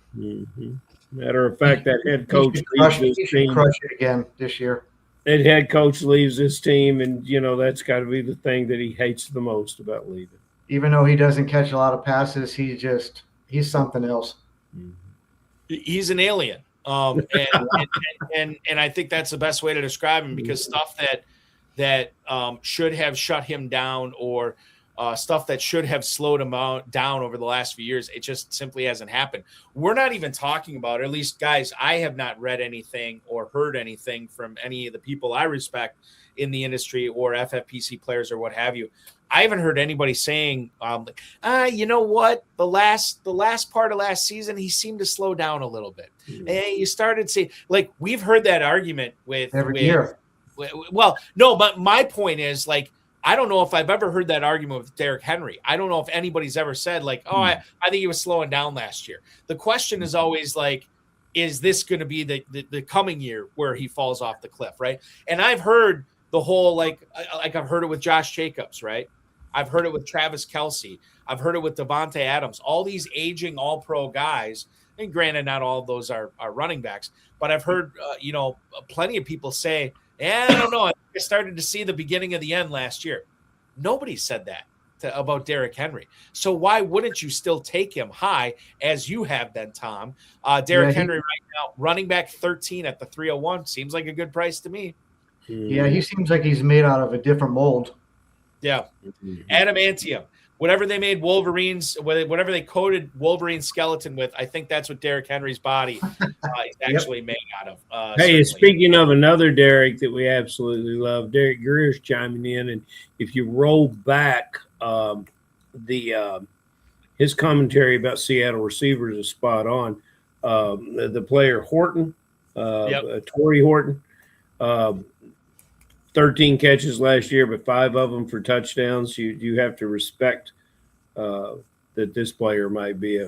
Matter of fact, that head coach leaves this team. Crush it again this year. That head coach leaves this team, and that's got to be the thing that he hates the most about leaving. Even though he doesn't catch a lot of passes, he's something else. He's an alien, and I think that's the best way to describe him, because stuff that should have shut him down, or stuff that should have slowed him down over the last few years, it just simply hasn't happened. We're not even talking about, or at least, guys, I have not read anything or heard anything from any of the people I respect in the industry or FFPC players or what have you. I haven't heard anybody saying, you know what, the last part of last season, he seemed to slow down a little bit. And you started seeing, like, we've heard that argument with every year. Well, no, but my point is, like, I don't know if I've ever heard that argument with Derrick Henry. I don't know if anybody's ever said, like, I think he was slowing down last year. The question is always, like, is this going to be the coming year where he falls off the cliff, right? And I've heard the whole, like I've heard it with Josh Jacobs, right? I've heard it with Travis Kelce. I've heard it with Devontae Adams. All these aging all-pro guys, and granted, not all of those are running backs, but I've heard, plenty of people say, I don't know, I started to see the beginning of the end last year. Nobody said that about Derrick Henry. So why wouldn't you still take him high, as you have been, Tom? Derrick Henry right now, running back 13 at the 301, seems like a good price to me. Yeah, he seems like he's made out of a different mold. Yeah. Adamantium. Whatever they made Wolverines, whatever they coated Wolverine's skeleton with, I think that's what Derrick Henry's body is actually made out of. Hey, speaking of another Derrick that we absolutely love, Derek Greer's chiming in, and if you roll back his commentary about Seattle receivers is spot on. The player Horton, Torrey Horton, 13 catches last year, but 5 of them for touchdowns. You have to respect that this player might be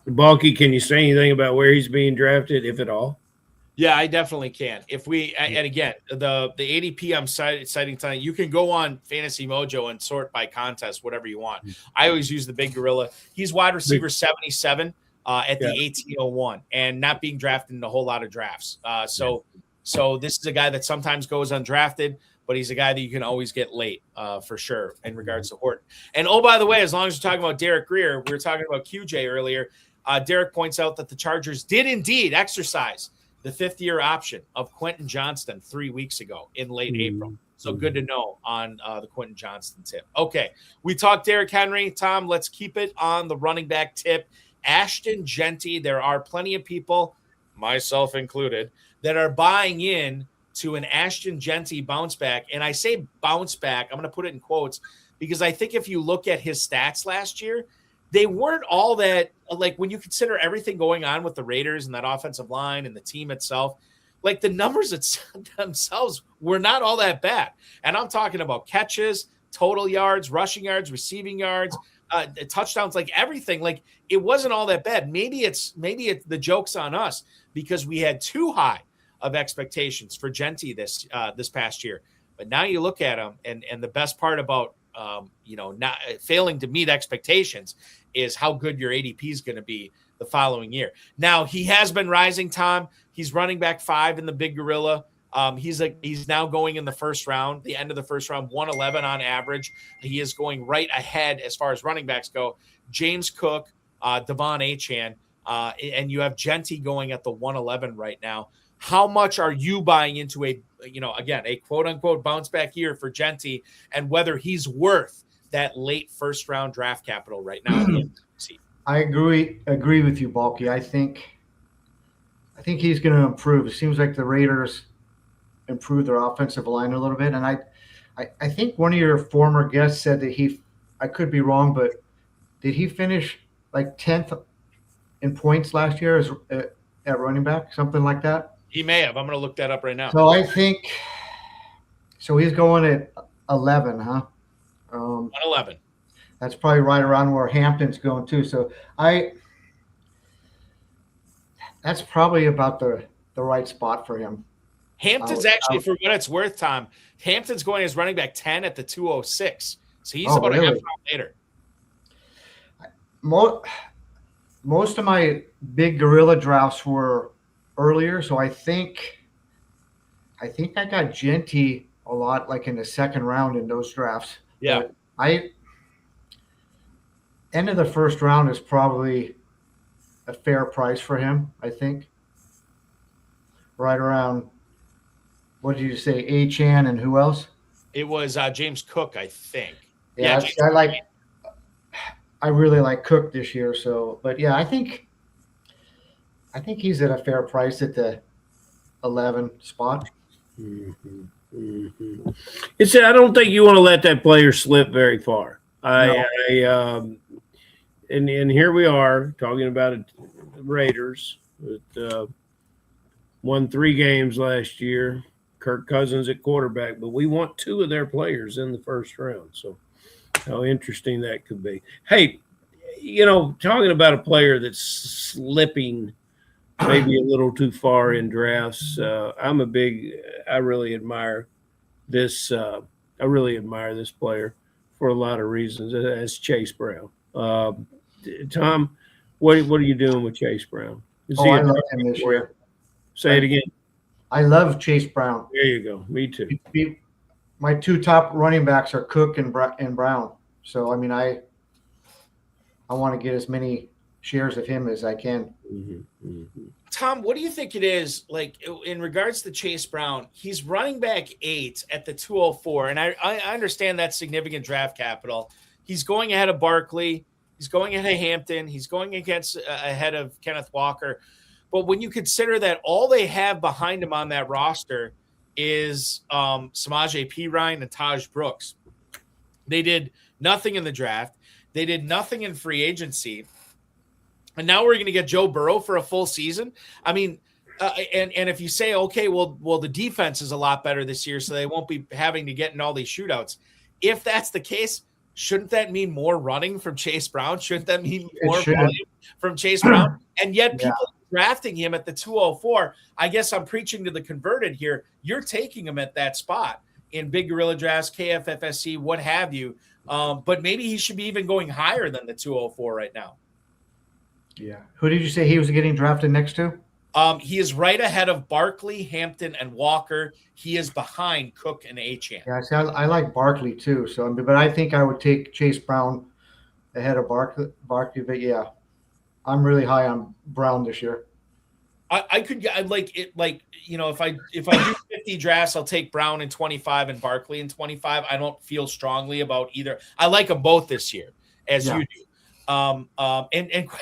Balky, can you say anything about where he's being drafted, if at all? Yeah, I definitely can. If we and again, the ADP I'm citing tonight, you can go on Fantasy Mojo and sort by contest, whatever you want. I always use the Big Gorilla. He's wide receiver 77 at the 1801, and not being drafted in a whole lot of drafts. So this is a guy that sometimes goes undrafted, but he's a guy that you can always get late for sure in regards to Horton. And oh, by the way, as long as we're talking about Derek Greer, we were talking about QJ earlier. Derek points out that the Chargers did indeed exercise the 5th-year option of Quentin Johnston 3 weeks ago in late April. So good to know on the Quentin Johnston tip. Okay, we talked Derrick Henry. Tom, let's keep it on the running back tip. Ashton Jeanty, there are plenty of people, myself included, that are buying in to an Ashton Jeanty bounce back. And I say bounce back, I'm going to put it in quotes, because I think if you look at his stats last year, they weren't all that, like when you consider everything going on with the Raiders and that offensive line and the team itself, like the numbers themselves were not all that bad. And I'm talking about catches, total yards, rushing yards, receiving yards, touchdowns, like everything. Like it wasn't all that bad. Maybe it's the joke's on us because we had too high of expectations for Jeanty this past year. But now you look at him, and the best part about not failing to meet expectations is how good your ADP is going to be the following year. Now he has been rising, Tom. He's running back 5 in the Big Gorilla. He's now going in the first round, the end of the first round, 111 on average. He is going right ahead as far as running backs go. James Cook, Devon Achane, and you have Jeanty going at the 111 right now. How much are you buying into a quote unquote bounce back year for Jeanty, and whether he's worth that late first round draft capital right now? I agree with you, Balky. I think he's going to improve. It seems like the Raiders improved their offensive line a little bit, and I think one of your former guests said that I could be wrong, but did he finish like 10th in points last year at running back, something like that? He may have. I'm going to look that up right now. So I think he's going at 11, huh? 11. That's probably right around where Hampton's going too. So that's probably about the right spot for him. Hampton's actually, for what it's worth, Tom, Hampton's going as running back 10 at the 206. So he's about a half round later. Most of my Big Gorilla drafts were earlier, so I think I got Jeanty a lot, like in the second round in those drafts. Yeah. But end of the first round is probably a fair price for him, I think. Right around, what did you say, Achane and who else? It was James Cook, I think. Yeah, I really like Cook this year. So, but yeah, I think he's at a fair price at the 11 spot. Mm-hmm. Mm-hmm. I don't think you want to let that player slip very far. And here we are talking about the Raiders that won 3 games last year. Kirk Cousins at quarterback, but we want 2 of their players in the first round. So how interesting that could be. Hey, talking about a player that's slipping maybe a little too far in drafts. I really admire this. I really admire this player for a lot of reasons. That's Chase Brown. Tom, what are you doing with Chase Brown? I love him this year. Say it again. I love Chase Brown. There you go. Me too. My 2 top running backs are Cook and Brown. So, I mean, I want to get as many shares of him as I can. Mm-hmm. Mm-hmm. Tom, what do you think it is, like, in regards to Chase Brown? He's running back 8 at the 204, and I understand that significant draft capital. He's going ahead of Barkley. He's going ahead of Hampton. He's going ahead of Kenneth Walker. But when you consider that all they have behind him on that roster is Samaje Perine and Taj Brooks. They did nothing in the draft. They did nothing in free agency. And now we're going to get Joe Burrow for a full season. I mean, and if you say, okay, well, the defense is a lot better this year, so they won't be having to get in all these shootouts. If that's the case, shouldn't that mean more running from Chase Brown? Shouldn't that mean more volume from Chase Brown? And yet people are drafting him at the 204. I guess I'm preaching to the converted here. You're taking him at that spot in Big Gorilla drafts, KFFSC, what have you. But maybe he should be even going higher than the 204 right now. Yeah. Who did you say he was getting drafted next to? He is right ahead of Barkley, Hampton, and Walker. He is behind Cook and Achane. Yeah, see, I like Barkley too. So, but I think I would take Chase Brown ahead of Barkley. But yeah, I'm really high on Brown this year. I could like it, like, you know, if I do 50 drafts, I'll take Brown in 25 and Barkley in 25. I don't feel strongly about either. I like them both this year, as you do. And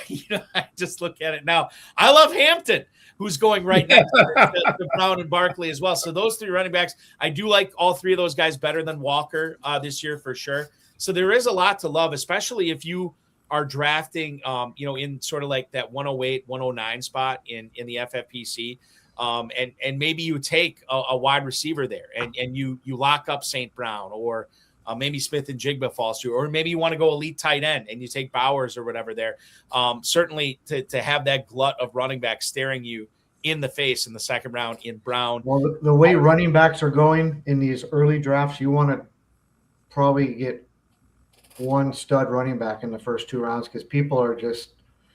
you know, I just look at it now. I love Hampton, who's going right next to Brown and Barkley as well. So those three running backs, I do like all three of those guys better than Walker this year for sure. So there is a lot to love, especially if you are drafting, you know, in sort of like that 108, 109 spot in the FFPC. And maybe you take a wide receiver there and you lock up St. Brown, or maybe Smith and Jigba falls through, or maybe you want to go elite tight end and you take Bowers or whatever there. Certainly to have that glut of running backs staring you in the face in the second round in Brown. Well, the way running backs are going in these early drafts, you want to probably get one stud running back in the first 2 rounds, because people are just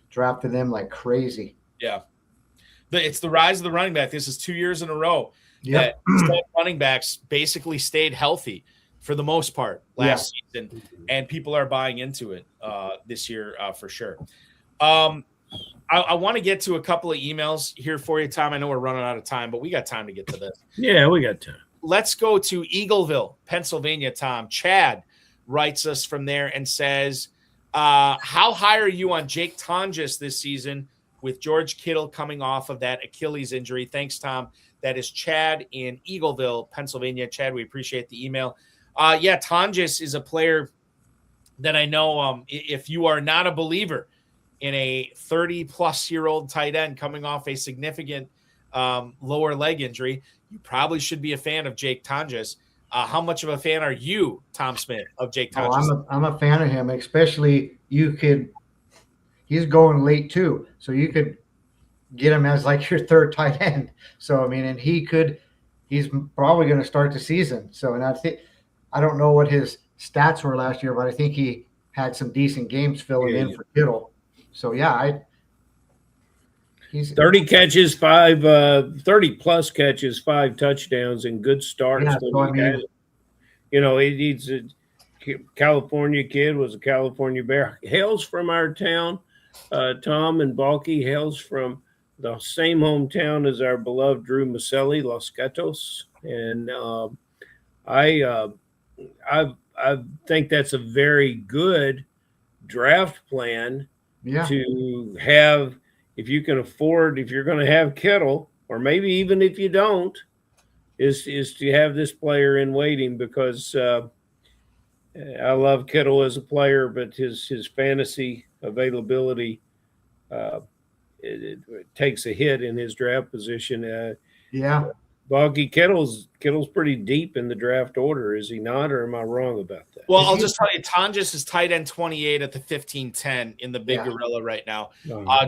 drafting them like crazy. Yeah. It's the rise of the running back. This is 2 years in a row that running backs basically stayed healthy for the most part last season, and people are buying into it this year for sure. I want to get to a couple of emails here for you, Tom. I know we're running out of time, but we got time to get to this. Yeah, we got time. Let's go to Eagleville, Pennsylvania, Tom. Chad writes us from there and says, how high are you on Jake Tonjes this season with George Kittle coming off of that Achilles injury? Thanks, Tom. That is Chad in Eagleville, Pennsylvania. Chad, we appreciate the email. Yeah, Tonjes is a player that I know if you are not a believer in a 30-plus-year-old tight end coming off a significant lower leg injury, you probably should be a fan of Jake Tonjes. How much of a fan are you, Tom Smith, of Jake Tonjes? Oh, I'm a fan of him, especially he's going late too, so you could get him as like your third tight end. So, I mean, and he's probably going to start the season. So, and I don't know what his stats were last year, but I think he had some decent games filling in for Kittle. So, yeah, he's 30 catches, 30 plus catches, 5 touchdowns, and good starts. Yeah, so I mean, you know, he's a California kid, was a California Bear, hails from our town. Tom and Balky hails from the same hometown as our beloved Drew Maselli, Los Gatos. And I think that's a very good draft plan to have. If you can afford, if you're going to have Kittle, or maybe even if you don't, is to have this player in waiting, because I love Kittle as a player, but his fantasy availability it takes a hit in his draft position. Boggy, Kittle's pretty deep in the draft order, is he not, or am I wrong about that? Well, I'll just tell you, Tonjes is tight end 28 at the 15-10 in the Big Gorilla right now.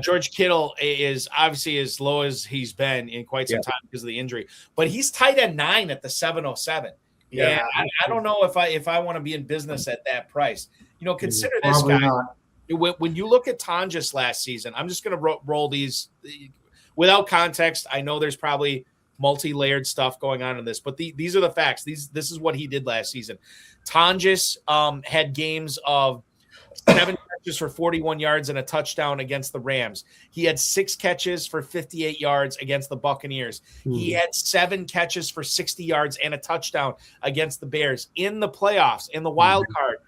George Kittle is obviously as low as he's been in quite some time because of the injury, but he's tight end 9 at the 707. Yeah, I don't know if I want to be in business at that price. You know, consider this guy. Not. When you look at Tonjes last season, I'm just going to roll these without context. I know there's probably multi-layered stuff going on in this, but these are the facts. This is what he did last season. Tonjes had games of 7 catches for 41 yards and a touchdown against the Rams. He had 6 catches for 58 yards against the Buccaneers. He had 7 catches for 60 yards and a touchdown against the Bears in the playoffs, in the wild card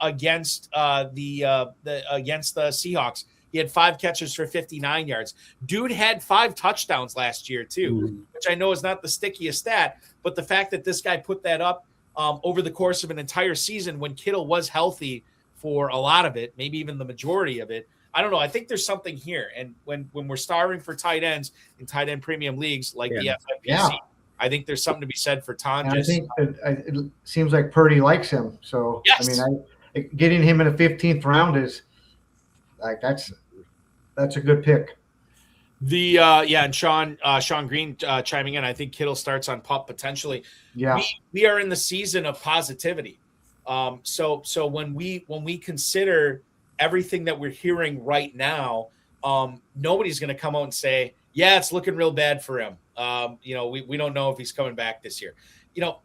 against the Seahawks. He had 5 catches for 59 yards. Dude had 5 touchdowns last year too, which I know is not the stickiest stat, but the fact that this guy put that up over the course of an entire season when Kittle was healthy for a lot of it, maybe even the majority of it. I don't know. I think there's something here. And when we're starving for tight ends in tight end premium leagues like the FFPC, I think there's something to be said for Tonjes. I think it seems like Purdy likes him. So, I mean, getting him in the 15th round is like, that's a good pick. And Sean Green chiming in. I think Kittle starts on PUP potentially. Yeah, we are in the season of positivity. So when we consider everything that we're hearing right now, nobody's going to come out and say, Yeah, it's looking real bad for him. We don't know if he's coming back this year.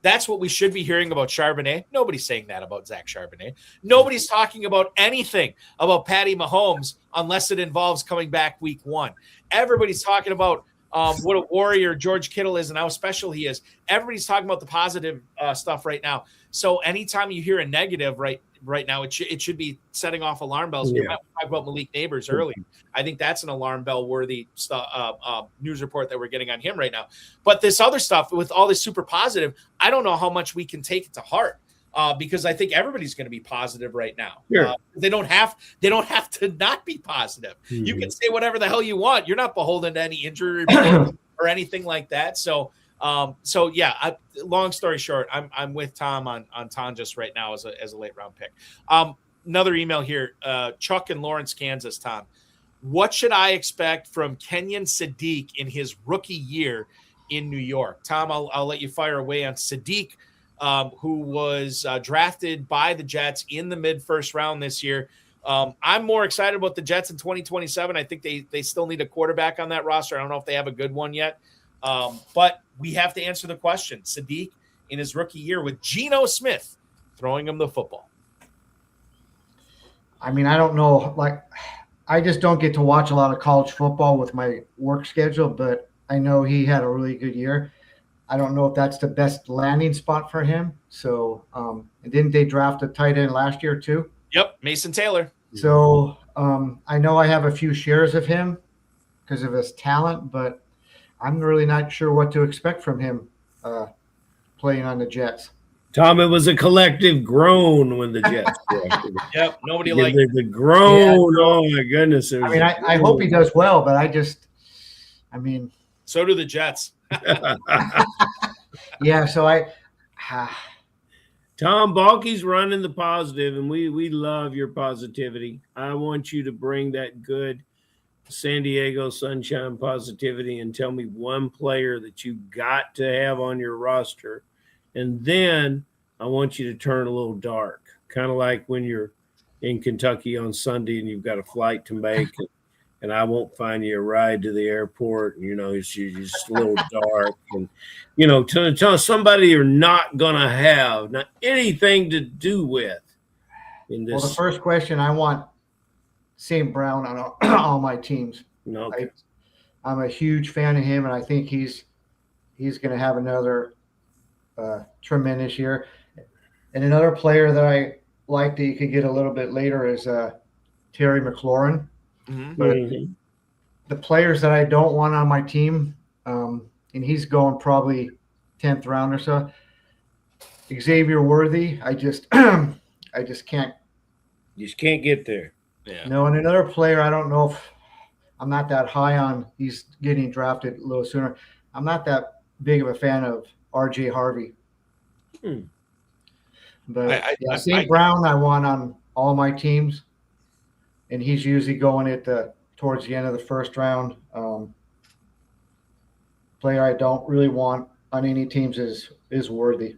That's what we should be hearing about Charbonnet. Nobody's saying that about Zach Charbonnet. Nobody's talking about anything about Patty Mahomes unless it involves coming back week 1. Everybody's talking about what a warrior George Kittle is and how special he is. Everybody's talking about the positive stuff right now. So anytime you hear a negative right now, it should be setting off alarm bells. Yeah. We talked about Malik Neighbors earlier. I think that's an alarm bell worthy news report that we're getting on him right now. But this other stuff with all this super positive, I don't know how much we can take it to heart. Because I think everybody's going to be positive right now. Sure. They don't have to not be positive. Mm-hmm. You can say whatever the hell you want. You're not beholden to any injury report or anything like that. So yeah. Long story short, I'm with Tom on Tonjes right now as a late round pick. Another email here, Chuck in Lawrence, Kansas. Tom, what should I expect from Kenyon Sadiq in his rookie year in New York? Tom, I'll let you fire away on Sadiq. Who was drafted by the Jets in the mid-first round this year. I'm more excited about the Jets in 2027. I think they still need a quarterback on that roster. I don't know if they have a good one yet. But we have to answer the question. Sadiq in his rookie year with Geno Smith throwing him the football. I mean, I don't know. I just don't get to watch a lot of college football with my work schedule, but I know he had a really good year. I don't know if that's the best landing spot for him. So, and didn't they draft a tight end last year too? Yep, Mason Taylor. So I know I have a few shares of him because of his talent, but I'm really not sure what to expect from him playing on the Jets. Tom, it was a collective groan when the Jets drafted him. Yep, nobody liked the groan. Yeah. Oh my goodness! I mean, I hope he does well, but so do the Jets. Yeah, so Tom Balky's running the positive, and we love your positivity. I want you to bring that good San Diego Sunshine positivity and tell me one player that you got to have on your roster, and then I want you to turn a little dark, kind of like when you're in Kentucky on Sunday and you've got a flight to make, and I won't find you a ride to the airport, and it's just a little dark, and tell somebody you're not gonna have not anything to do with in this. Well, the first question, I want St. Brown on all my teams. Okay. I'm a huge fan of him, and I think he's going to have another tremendous year. And another player that I like that you could get a little bit later is Terry McLaurin. Mm-hmm. But the players that I don't want on my team, and he's going probably 10th round or so, Xavier Worthy, I just can't. You just can't get there. Yeah. No, and another player, I don't know if I'm not that high on. He's getting drafted a little sooner. I'm not that big of a fan of R.J. Harvey. But St. Brown, I want on all my teams, and he's usually going towards the end of the first round. Player I don't really want on any teams is Worthy.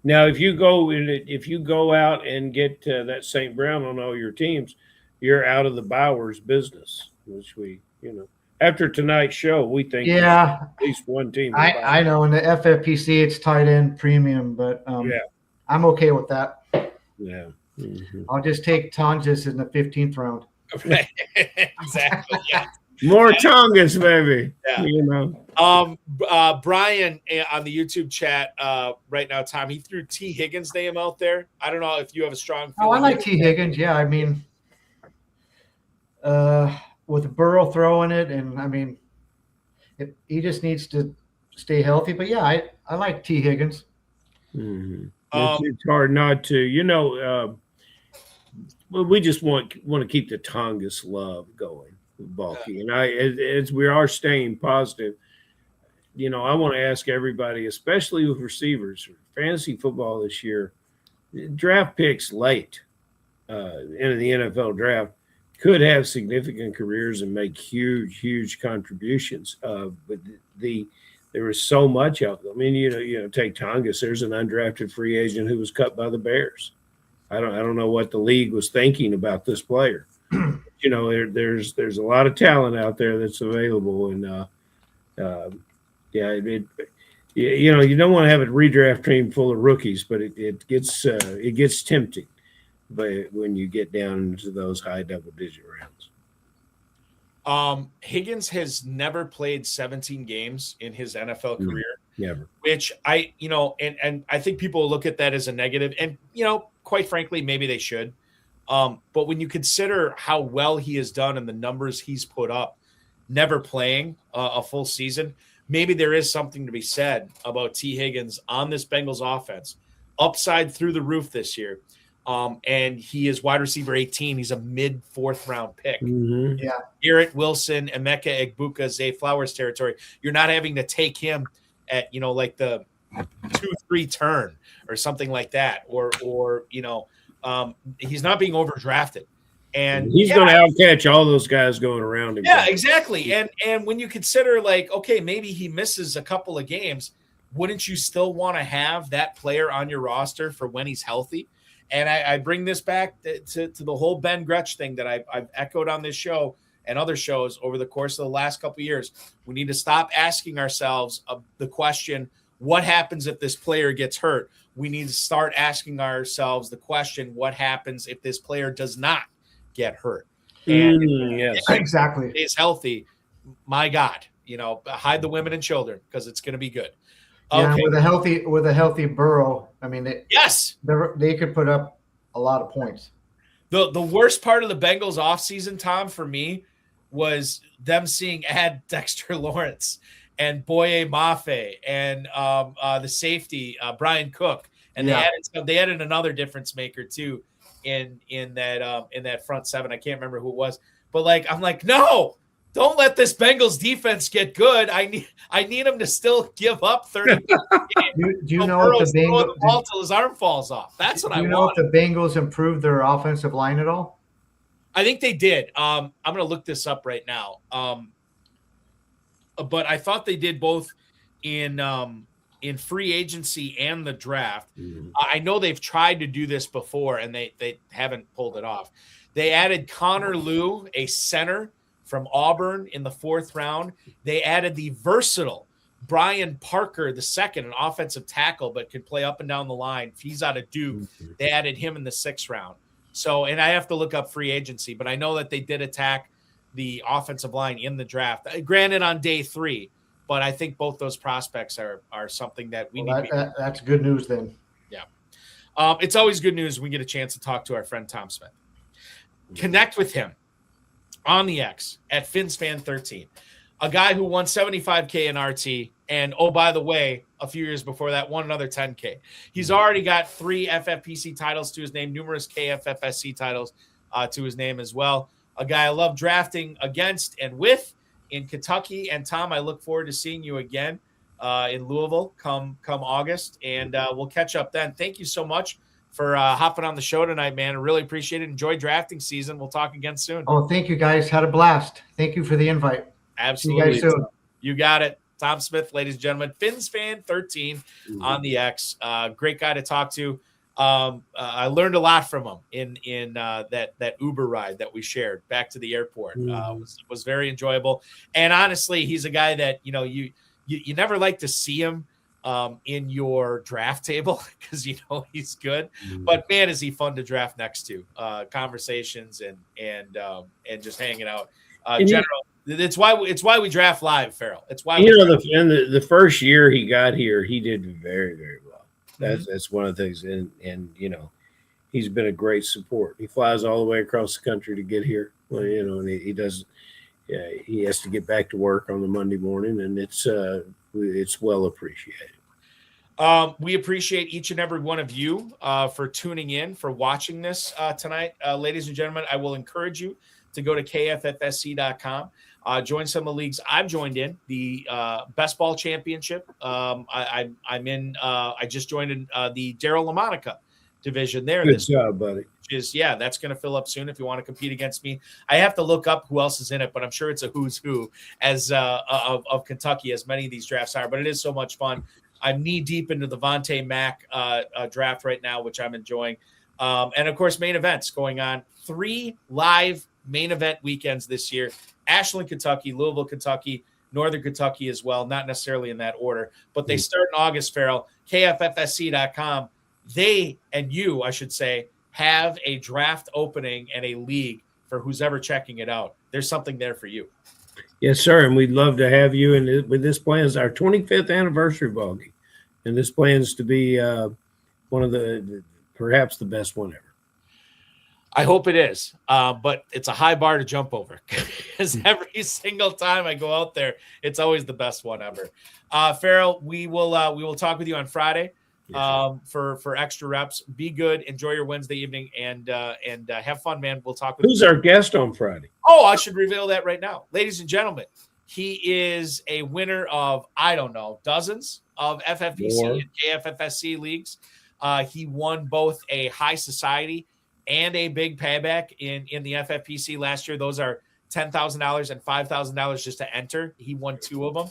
Now, if you go out and get that St. Brown on all your teams, you're out of the Bowers business, which after tonight's show, we think at least one team. I know in the FFPC it's tight end premium, but I'm okay with that. Yeah, mm-hmm. I'll just take Tonjes in the 15th round. Exactly. Yeah. More Tongas, baby. Yeah. Brian on the YouTube chat right now, Tom, he threw T. Higgins' name out there. I don't know if you have a strong feeling. I like T. Higgins. Yeah, I mean, with Burrow throwing it, and he just needs to stay healthy. But yeah, I like T. Higgins. Mm-hmm. It's hard not to. We just want to keep the Tongas love going, Balky, and as we are staying positive. I want to ask everybody, especially with receivers, fantasy football this year, draft picks late in the NFL draft could have significant careers and make huge contributions. But there is so much of them. I mean, take Tongas. There's an undrafted free agent who was cut by the Bears. I don't know what the league was thinking about this player. you know, there's a lot of talent out there that's available, and you know, you don't want to have a redraft team full of rookies, but it gets tempting, but when you get down into those high double-digit rounds. Higgins has never played 17 games in his NFL career. Never. Which and I think people look at that as a negative, and quite frankly, maybe they should. But when you consider how well he has done and the numbers he's put up, never playing a full season, maybe there is something to be said about T. Higgins on this Bengals offense. Upside through the roof this year. And he is wide receiver 18. He's a mid 4th round pick. Mm-hmm. Yeah. Garrett Wilson, Emeka Egbuka, Zay Flowers territory. You're not having to take him at, like the 2-3 turn or something like that. Or he's not being overdrafted. And he's going to outcatch all those guys going around him. Yeah, exactly. And when you consider, like, okay, maybe he misses a couple of games, wouldn't you still want to have that player on your roster for when he's healthy? And I bring this back to the whole Ben Gretsch thing that I've echoed on this show and other shows over the course of the last couple of years. We need to stop asking ourselves the question, what happens if this player gets hurt? We need to start asking ourselves the question, what happens if this player does not get hurt? And yes, exactly. If he's healthy, my God, hide the women and children because it's going to be good. Yeah, okay. with a healthy Burrow, I mean, they could put up a lot of points. The worst part of the Bengals offseason, Tom, for me, was them seeing Dexter Lawrence and Boye Mafe and the safety Brian Cook, and they added another difference maker too in that front seven. I can't remember who it was, but I'm like, no. Don't let this Bengals defense get good. I need him to still give up 30. Do you know if the Bengals ball till his arm falls off? That's what I want. Do you know if the Bengals improved their offensive line at all? I think they did. I'm going to look this up right now. But I thought they did both in free agency and the draft. Mm-hmm. I know they've tried to do this before and they haven't pulled it off. They added Connor Lew, a center from Auburn in the 4th round. They added the versatile Brian Parker the second, an offensive tackle, but could play up and down the line. He's out of Duke. They added him in the 6th round. So, and I have to look up free agency, but I know that they did attack the offensive line in the draft. Granted, on day 3, but I think both those prospects are something that we need. That's good news then. Yeah. It's always good news when we get a chance to talk to our friend Tom Smith. Connect with him on the X at FinsFan13, a guy who won $75K in RT. And, oh, by the way, a few years before that, won another $10K. He's already got 3 FFPC titles to his name, numerous KFFSC titles to his name as well. A guy I love drafting against and with in Kentucky. And, Tom, I look forward to seeing you again in Louisville come August. And we'll catch up then. Thank you so much for hopping on the show tonight, man. I really appreciate it. Enjoy drafting season. We'll talk again soon. Oh, thank you, guys. Had a blast. Thank you for the invite. Absolutely. See you guys soon. You got it. Tom Smith, ladies and gentlemen. FinsFan13 on the X. Great guy to talk to. I learned a lot from him in that Uber ride that we shared back to the airport. Was very enjoyable. And honestly, he's a guy that, you never like to see him in your draft table because he's good, but man, is he fun to draft next to. Conversations and just hanging out. It's why we draft live, Ferrell. It's why the first year he got here, he did very, very well. That's one of the things, and he's been a great support. He flies all the way across the country to get here. Well, and he does. Yeah, he has to get back to work on the Monday morning, and it's well appreciated. We appreciate each and every one of you for tuning in, for watching this tonight. Ladies and gentlemen, I will encourage you to go to KFFSC.com. Join some of the leagues I've joined in. The Best Ball Championship. I'm in. I just joined in the Darryl LaMonica division there. Good job, buddy. That's going to fill up soon if you want to compete against me. I have to look up who else is in it, but I'm sure it's a who's who of Kentucky, as many of these drafts are. But it is so much fun. I'm knee deep into the Vontae Mack draft right now, which I'm enjoying. And of course, main events going on. 3 live main event weekends this year. Ashland, Kentucky, Louisville, Kentucky, Northern Kentucky as well, not necessarily in that order, but they start in August, Ferrell. KFFSC.com. They, and you, I should say, have a draft opening and a league for who's ever checking it out. There's something there for you. Yes, sir, and we'd love to have you. And with this plans, our 25th anniversary ball game, and this plans to be one of perhaps the best one ever. I hope it is, but it's a high bar to jump over because every single time I go out there, it's always the best one ever. Ferrell, we will talk with you on Friday for extra reps. Be good, enjoy your Wednesday evening, and have fun, man. We'll talk with Who's our guest on Friday? Oh, I should reveal that right now, ladies and gentlemen. He is a winner of, I don't know, dozens of FFPC and KFFSC leagues. He won both a high society and a big payback in the FFPC last year. Those are $10,000 and $5,000 just to enter. He won 2 of them.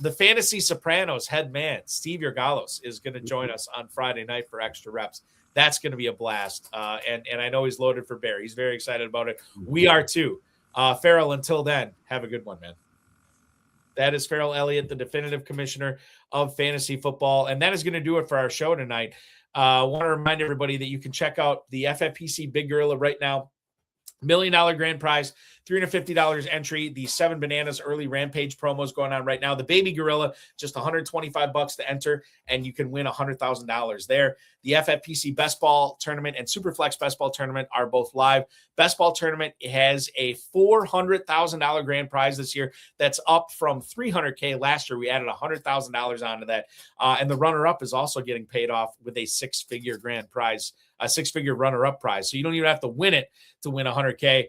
The Fantasy Sopranos head man, Steve Yergalos, is going to join us on Friday night for extra reps. That's going to be a blast. And I know he's loaded for bear. He's very excited about it. We are too. Ferrell, until then, have a good one, man. That is Ferrell Elliott, the definitive commissioner of fantasy football. And that is going to do it for our show tonight. I want to remind everybody that you can check out the FFPC Big Gorilla right now. $1 million grand prize, $350 entry. The 7 Bananas early Rampage promos going on right now. The Baby Gorilla, just $125 to enter, and you can win $100,000 there. The FFPC Best Ball Tournament and Superflex Best Ball Tournament are both live. Best Ball Tournament has a $400,000 grand prize this year. That's up from $300K last year. We added $100,000 onto that. And the runner-up is also getting paid off with a 6-figure grand prize, a 6-figure runner-up prize. So you don't even have to win it to win 100K.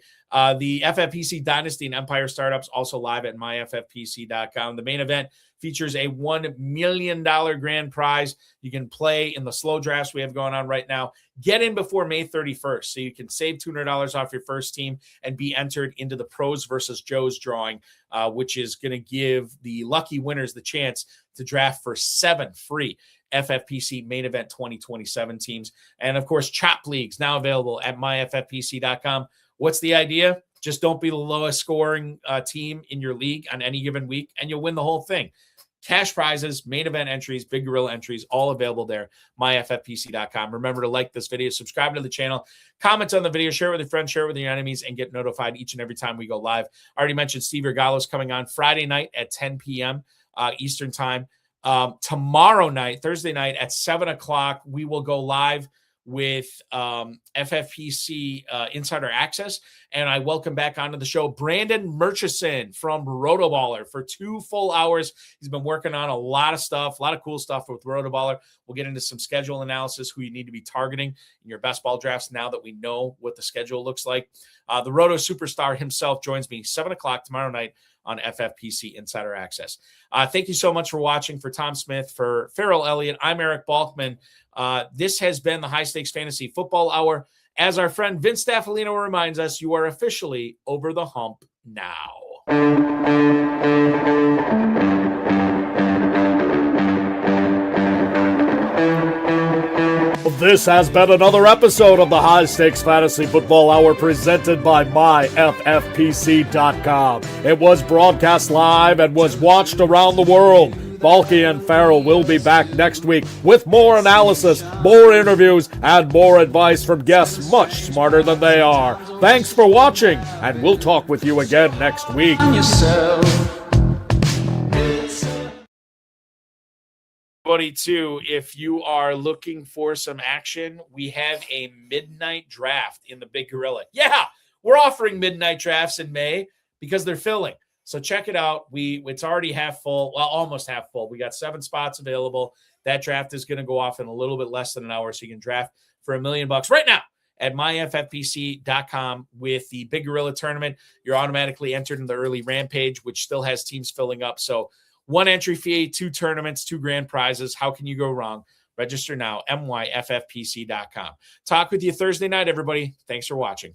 The FFPC Dynasty and Empire Startups also live at myffpc.com. The main event features a $1 million grand prize. You can play in the slow drafts we have going on right now. Get in before May 31st so you can save $200 off your first team and be entered into the Pros versus Joes drawing, which is going to give the lucky winners the chance to draft for 7 free FFPC Main Event 2027 teams. And, of course, Chop Leagues now available at myffpc.com. What's the idea? Just don't be the lowest scoring team in your league on any given week, and you'll win the whole thing. Cash prizes, main event entries, Big Gorilla entries, all available there, myffpc.com. Remember to like this video, subscribe to the channel, comment on the video, share it with your friends, share it with your enemies, and get notified each and every time we go live. I already mentioned Steve Yergalos coming on Friday night at 10 p.m. Eastern time. Tomorrow night, Thursday night at 7 o'clock, we will go live with FFPC Insider Access, and I welcome back onto the show Brandon Murchison from Rotoballer for 2 full hours. He's been working on a lot of stuff, a lot of cool stuff with Rotoballer. We'll get into some schedule analysis, who you need to be targeting in your best ball drafts now that we know what the schedule looks like. The Roto superstar himself joins me 7 o'clock tomorrow night on FFPC Insider Access. Thank you so much for watching. For Tom Smith, for Ferrell Elliott, I'm Eric Balkman. This has been the High Stakes Fantasy Football Hour. As our friend Vince Staffolino reminds us, you are officially over the hump now. This has been another episode of the High Stakes Fantasy Football Hour presented by myffpc.com. It was broadcast live and was watched around the world. Balky and Ferrell will be back next week with more analysis, more interviews, and more advice from guests much smarter than they are. Thanks for watching, and we'll talk with you again next week. Too, if you are looking for some action, we have a midnight draft in the Big Gorilla. Yeah, we're offering midnight drafts in May because they're filling. So check it out. It's already half full, well, almost half full. We got 7 spots available. That draft is going to go off in a little bit less than an hour, so you can draft for $1 million right now at myffpc.com with the Big Gorilla Tournament. You're automatically entered in the early Rampage, which still has teams filling up. So 1 entry fee, 2 tournaments, 2 grand prizes. How can you go wrong? Register now, myffpc.com. Talk with you Thursday night, everybody. Thanks for watching.